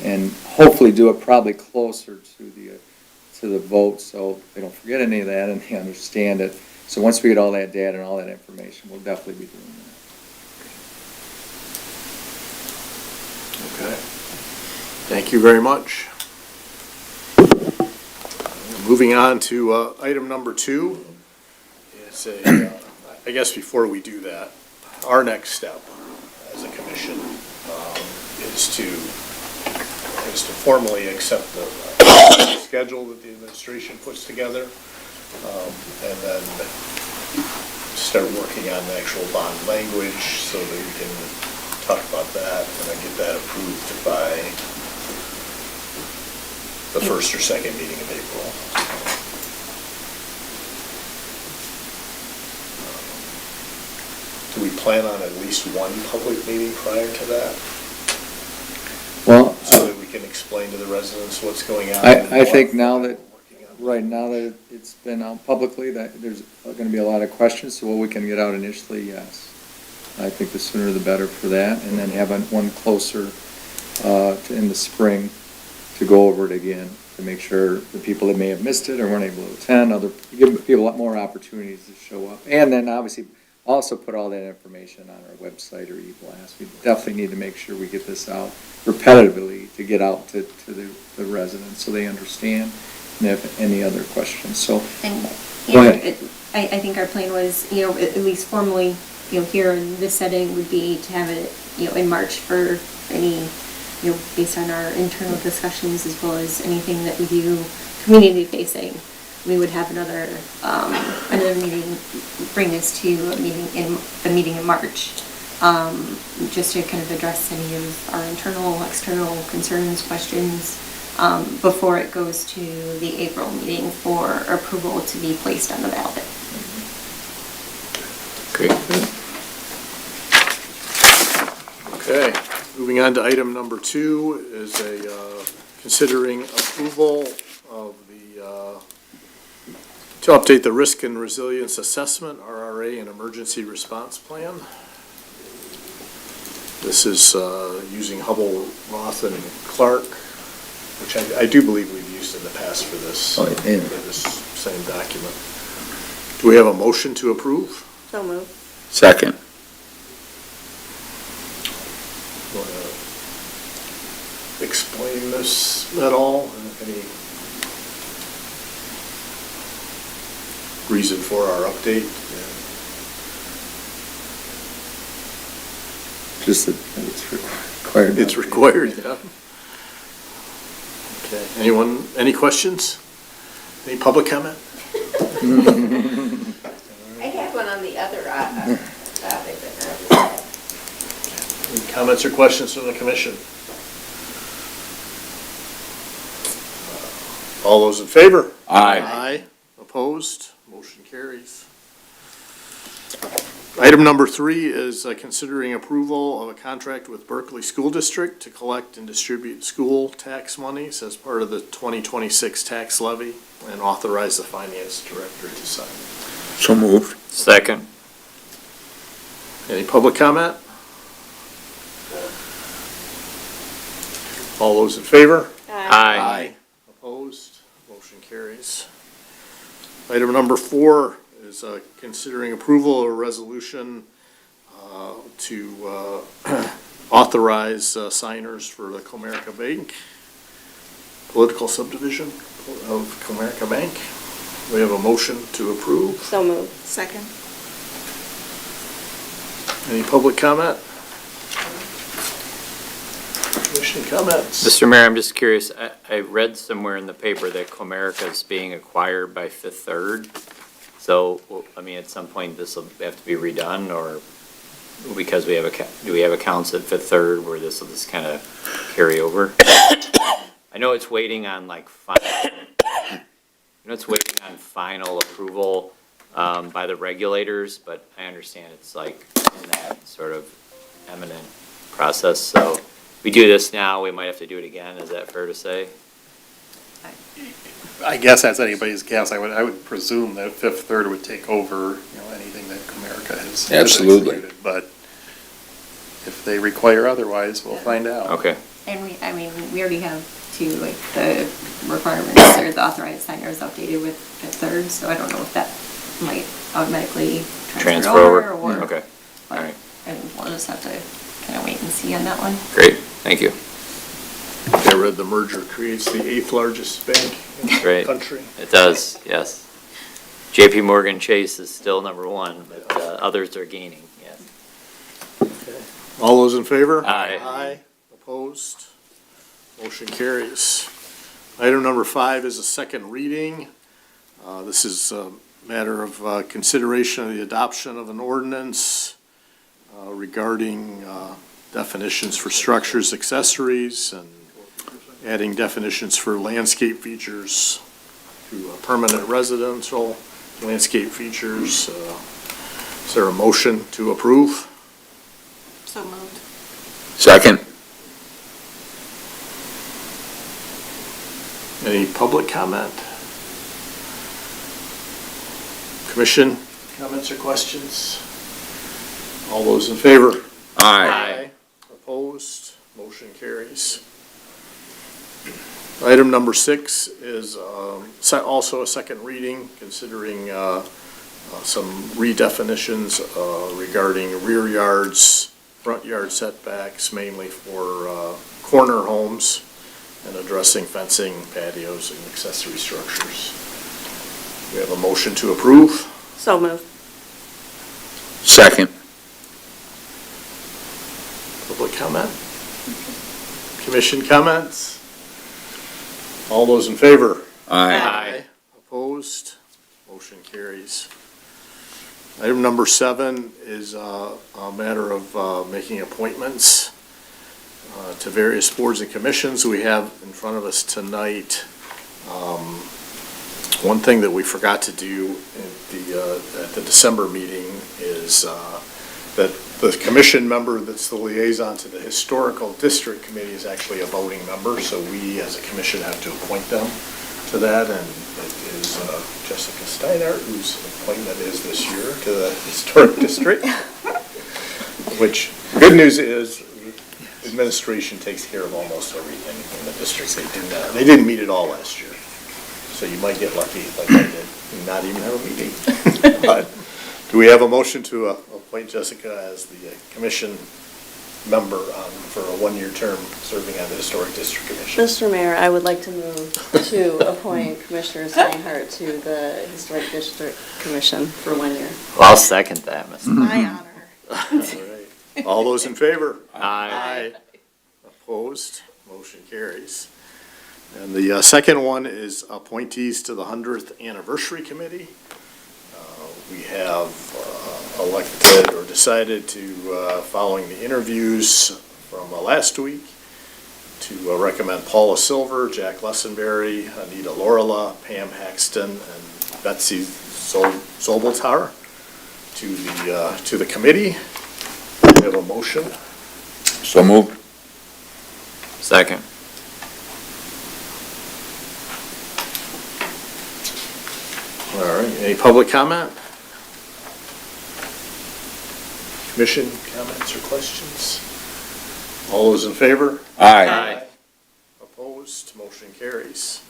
and hopefully do it probably closer to the vote, so they don't forget any of that and they understand it. So once we get all that data and all that information, we'll definitely be doing that. Okay. Thank you very much. Moving on to item number 2. It's I guess before we do that, our next step as a commission is to formally accept the schedule that the administration puts together, and then start working on the actual bond language so that we can talk about that and then get that approved by the first or second meeting of April. plan on at least one public meeting prior to that, Well, so that we can explain to the residents what's going on? I think now that, right now that it's been out publicly, that there's gonna be a lot of questions, so what we can get out initially, yes. I think the sooner the better for that, and then having one closer, in the spring to go over it again, to make sure the people that may have missed it or weren't able to attend, give people a lot more opportunities to show up. And then obviously also put all that information on our website or e-blast. We definitely need to make sure we get this out repetitively to get out to the residents so they understand and have any other questions, so. And, Go you know, ahead. I think our plan was, you know, at least formally, you know, here in this setting would be to have it, you know, in March for any, you know, based on our internal discussions as well as anything that we do community facing. We would have another meeting, bring this to a meeting in March, just to kind of address any of our internal, external concerns, questions, before it goes to the April meeting for approval to be placed on the ballot. Great. Okay, moving on to item number 2 is considering approval of to update the Risk and Resilience Assessment, RRA, and Emergency Response Plan. This is using Hubble, Roth, and Clark, which I do believe we've used in the past for this, Oh, yeah. for this same document. Do we have a motion to approve? So moved. Second. Want to explain this at all? Any reason for our update? Just that it's required. It's required, yeah. Okay, anyone, any questions? Any public comment? I have one on the other topic, Any comments or questions from the commission? All those in favor? Aye. Aye. Opposed? Motion carries. Item number 3 is considering approval of a contract with Berkeley School District to collect and distribute school tax monies as part of the 2026 tax levy and authorize the finance director to sign. So moved. Second. Any public comment? All those in favor? Aye. Opposed? Motion carries. Item number 4 is considering approval of a resolution to authorize signers for the Comerica Bank, political subdivision of Comerica Bank. We have a motion to approve. So moved. Second. Any public comment? Commission comments? Mr. Mayor, I'm just curious, I read somewhere in the paper that Comerica is being acquired by Fifth Third. So, I mean, at some point, this will have to be redone, or because we have do we have accounts at Fifth Third where this will just kind of carry over? I know it's waiting on like final approval by the regulators, but I understand it's like in that sort of eminent process. So if we do this now, we might have to do it again. Is that fair to say? I guess that's anybody's guess. I would presume that Fifth Third would take over, you know, anything that Comerica has Absolutely. executed. But if they require otherwise, we'll find out. Okay. And we already have like the requirements or the authorized signers updated with Fifth Third, so I don't know if that might automatically transfer over or. Okay, all right, And we'll just have to kind of wait and see on that one. great, thank you. I read the merger creates the 8th largest bank in the Great. country. It does, yes. JP Morgan Chase is still #1, but others are gaining, yes. All those in favor? Aye. Aye. Opposed? Motion carries. Item number 5 is a second reading. This is a matter of consideration of the adoption of an ordinance regarding definitions for structures, accessories, and adding definitions for landscape features to permanent residential landscape features. Is there a motion to approve? So moved. Second. Any public comment? Commission comments or questions? All those in favor? Aye. Opposed? Motion carries. Item number 6 is also a second reading, considering some redefinitions regarding rear yards, front yard setbacks, mainly for corner homes, and addressing fencing, patios, and accessory structures. We have a motion to approve. So moved. Second. Public comment? Commission comments? All those in favor? Aye. Opposed? Motion carries. Item number 7 is a matter of making appointments to various boards and commissions we have in front of us tonight. One thing that we forgot to do at the December meeting is that the commission member that's the liaison to the Historical District Committee is actually a voting member, so we as a commission have to appoint them to that, and it is Jessica Steinhardt, whose appointment is this year to the Historic District, which, good news is, administration takes care of almost everything in the district. They didn't meet at all last year, so you might get lucky like I did, and not even have a meeting. But do we have a motion to appoint Jessica as the commission member for a one-year term serving on the Historic District Commission? Mr. Mayor, I would like to move to appoint Commissioner Steinhardt to the Historic District Commission for 1 year. Well, I'll second that, Ms. My honor. All right. All those in favor? Aye. Opposed? Motion carries. And the second one is appointees to the 100th Anniversary Committee. We have elected or decided to, following the interviews from last week, to recommend Paula Silver, Jack Lessenberry, Anita Lorela, Pam Haxton, and Betsy Zobeltar to the committee. We have a motion. So moved. Second. All right, any public comment? Commission comments or questions? All those in favor? Aye. Opposed? Motion carries.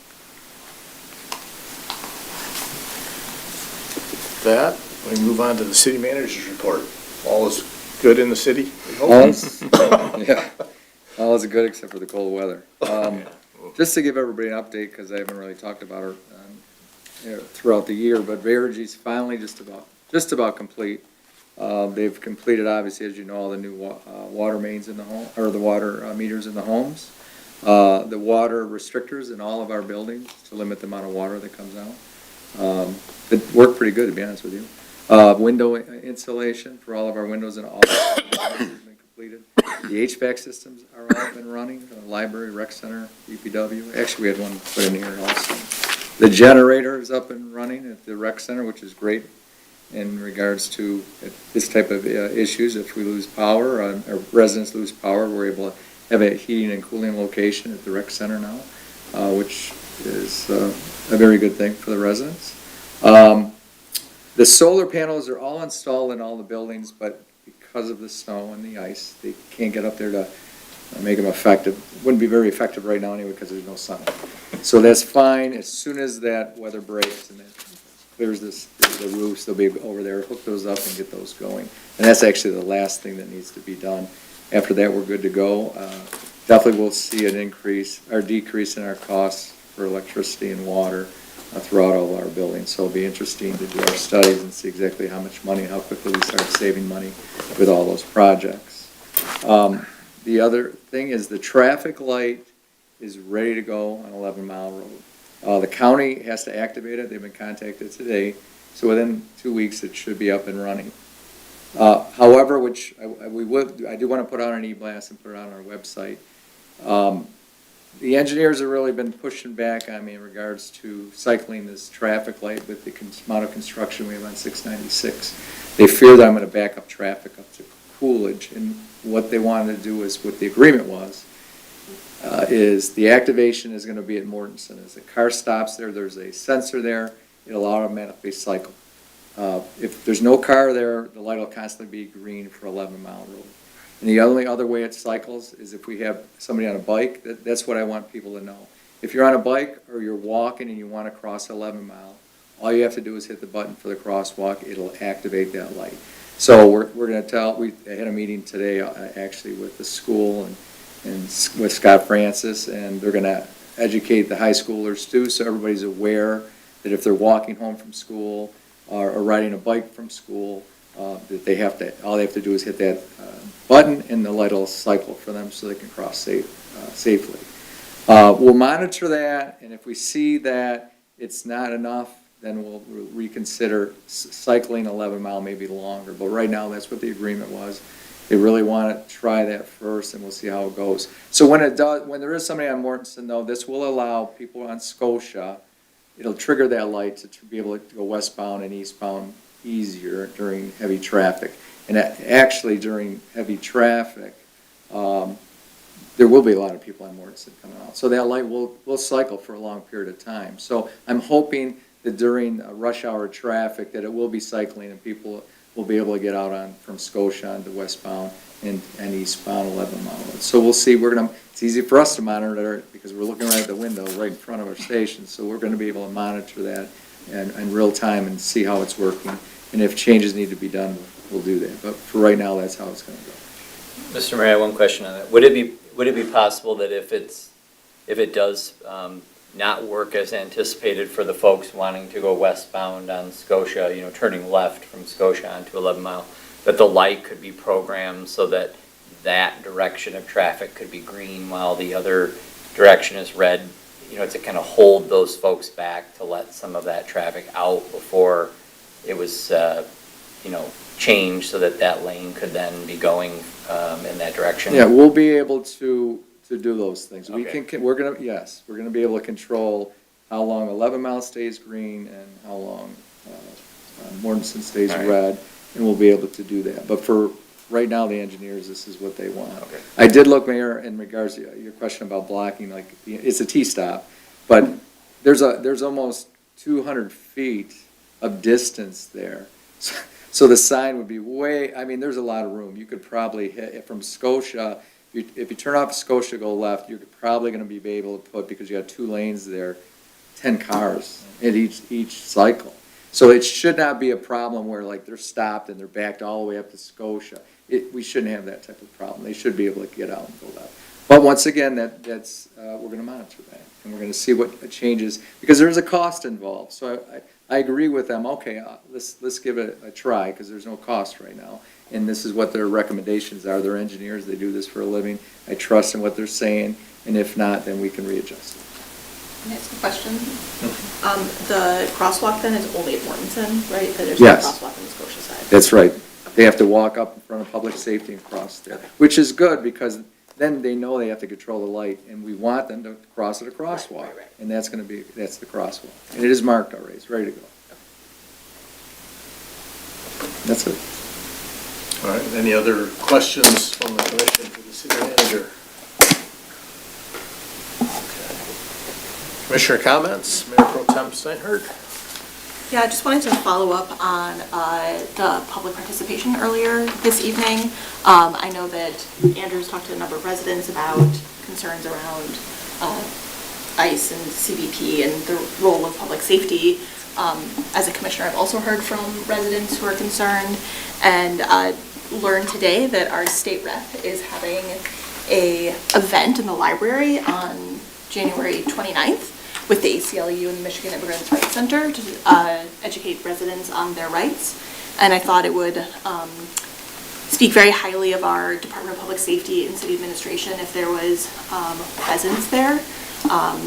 With that, we move on to the city manager's report. All is good in the city, we hope? Yeah, all is good except for the cold weather. Just to give everybody an update, because I haven't really talked about her throughout the year, but Verigy's finally just about complete. They've completed, obviously, as you know, all the new water mains in the home, or the water meters in the homes. The water restrictors in all of our buildings to limit the amount of water that comes out. It worked pretty good, to be honest with you. Window installation for all of our windows in all has been completed. The HVAC systems are all up and running, the library, rec center, DPW. Actually, we had one put in here also. The generator is up and running at the rec center, which is great in regards to this type of issues. If we lose power, or residents lose power, we're able to have a heating and cooling location at the rec center now, which is a very good thing for the residents. The solar panels are all installed in all the buildings, but because of the snow and the ice, they can't get up there to make them effective. Wouldn't be very effective right now anyway because there's no sun. So that's fine. As soon as that weather breaks and it clears the roofs, they'll be over there, hook those up and get those going. And that's actually the last thing that needs to be done. After that, we're good to go. Definitely we'll see an increase or decrease in our costs for electricity and water throughout all of our buildings. So it'll be interesting to do our studies and see exactly how much money, how quickly we start saving money with all those projects. The other thing is the traffic light is ready to go on 11 Mile Road. The county has to activate it. They've been contacted today. So within 2 weeks, it should be up and running. However, which I do want to put out an e-blast and put it on our website. The engineers have really been pushing back on me in regards to cycling this traffic light with the amount of construction we have on 696. They fear that I'm going to back up traffic up to Coolidge, and what they wanted to do is, what the agreement was, is the activation is gonna be at Mortensen. As the car stops there, there's a sensor there, it'll automatically cycle. If there's no car there, the light will constantly be green for 11 Mile Road. And the only other way it cycles is if we have somebody on a bike, that's what I want people to know. If you're on a bike or you're walking and you want to cross 11 Mile, all you have to do is hit the button for the crosswalk, it'll activate that light. So we're going to we had a meeting today, actually, with the school and with Scott Francis, and they're going to educate the high schoolers too, so everybody's aware that if they're walking home from school or riding a bike from school, that all they have to do is hit that button and the light will cycle for them so they can cross safely. We'll monitor that, and if we see that it's not enough, then we'll reconsider cycling 11 Mile, maybe longer. But right now, that's what the agreement was. They really want to try that first, and we'll see how it goes. So when there is somebody on Mortensen, though, this will allow people on Scotia, it'll trigger that light to be able to go westbound and eastbound easier during heavy traffic. And actually, during heavy traffic, there will be a lot of people on Mortensen coming out. So that light will cycle for a long period of time. So I'm hoping that during rush hour traffic that it will be cycling and people will be able to get out from Scotia onto westbound and eastbound 11 Mile Road. So we'll see. It's easy for us to monitor it because we're looking right at the window, right in front of our station. So we're going to be able to monitor that in real time and see how it's working. And if changes need to be done, we'll do that. But for right now, that's how it's going to go. Mr. Mayor, I have one question on that. Would it be possible that if it does not work as anticipated for the folks wanting to go westbound on Scotia, turning left from Scotia onto 11 Mile, that the light could be programmed so that that direction of traffic could be green while the other direction is red, to kind of hold those folks back to let some of that traffic out before it was, changed so that lane could then be going in that direction? Yeah, we'll be able to do those things. Okay. We're gonna be able to control how long 11 Mile stays green and how long Mortensen stays All right. red, and we'll be able to do that. But for right now, the engineers, this is what they want. Okay. I did look, Mayor, in regards to your question about blocking, it's a T-stop, but there's almost 200 feet of distance there. So the sign would be there's a lot of room. You could probably hit from Scotia, if you turn off Scotia, go left, you're probably going to be able to put, because you got 2 lanes there, 10 cars at each cycle. So it should not be a problem where they're stopped and they're backed all the way up to Scotia. We shouldn't have that type of problem. They should be able to get out and go left. But once again, that's we're going to monitor that, and we're going to see what changes, because there's a cost involved. So I agree with them. Okay, let's give it a try, because there's no cost right now. And this is what their recommendations are. They're engineers, they do this for a living. I trust in what they're saying, and if not, then we can readjust it. Can I ask a question? The crosswalk then is only at Mortensen, right? There's Yes. no crosswalk on the Scotia side? That's right. They have to walk up in front of public safety and cross there, which is good, because then they know they have to control the light, and we want them to cross at a crosswalk. Right. And that's the crosswalk. And it is marked already, it's ready to go. That's it. All right, any other questions from the commission for the city manager? Okay. Commissioner comments, Mayor Pro Tem Steinhardt? Yeah, I just wanted to follow up on the public participation earlier this evening. I know that Andrew's talked to a number of residents about concerns around ICE and CBP and the role of public safety. As a commissioner, I've also heard from residents who are concerned, and learned today that our state rep is having a event in the library on January 29th with the ACLU and the Michigan Immigrants' Rights Center to educate residents on their rights. And I thought it would speak very highly of our Department of Public Safety and City Administration if there was presence there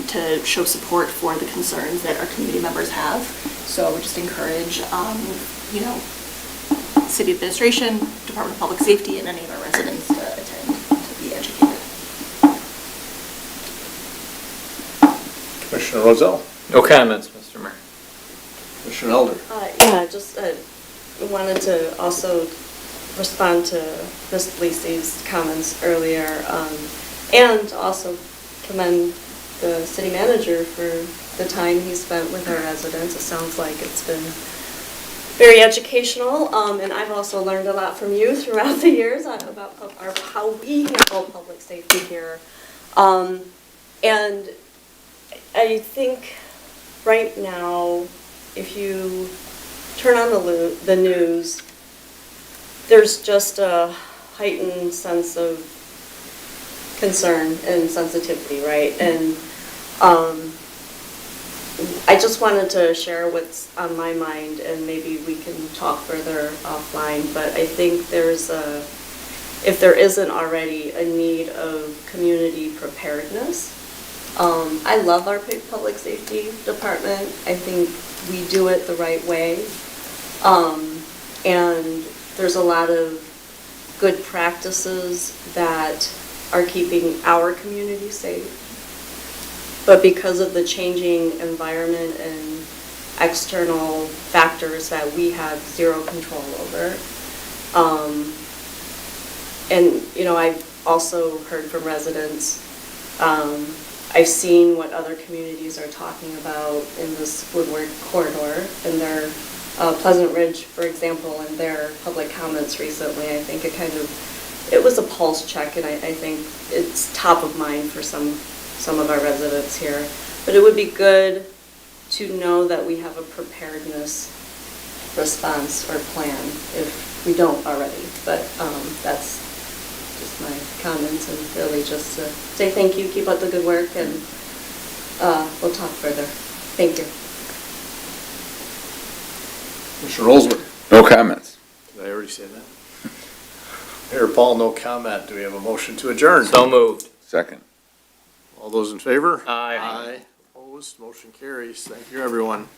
to show support for the concerns that our community members have. So I would just encourage, City Administration, Department of Public Safety, and any of our residents to attend to be educated. Commissioner Rozell? No comments, Mr. Mayor. Commissioner Elder? Yeah, just wanted to also respond to Ms. Lisi's comments earlier, and also commend the city manager for the time he spent with our residents. It sounds like it's been very educational, and I've also learned a lot from you throughout the years about how we handle public safety here. And I think right now, if you turn on the news, there's just a heightened sense of concern and sensitivity, right? And I just wanted to share what's on my mind, and maybe we can talk further offline, but I think if there isn't already a need of community preparedness, I love our public safety department. I think we do it the right way. And there's a lot of good practices that are keeping our community safe. But because of the changing environment and external factors that we have zero control over, and, you know, I've also heard from residents, I've seen what other communities are talking about in this Woodward corridor, and their Pleasant Ridge, for example, in their public comments recently. I think it was a pulse check, and I think it's top of mind for some of our residents here. But it would be good to know that we have a preparedness response or plan if we don't already. But that's just my comments, and really just to say thank you, keep up the good work, and we'll talk further. Thank you. Mr. Rolswood. No comments. Did I already say that? Mayor Paul, no comment. Do we have a motion to adjourn? So moved. Second. All those in favor? Aye. Aye. Opposed, motion carries. Thank you, everyone.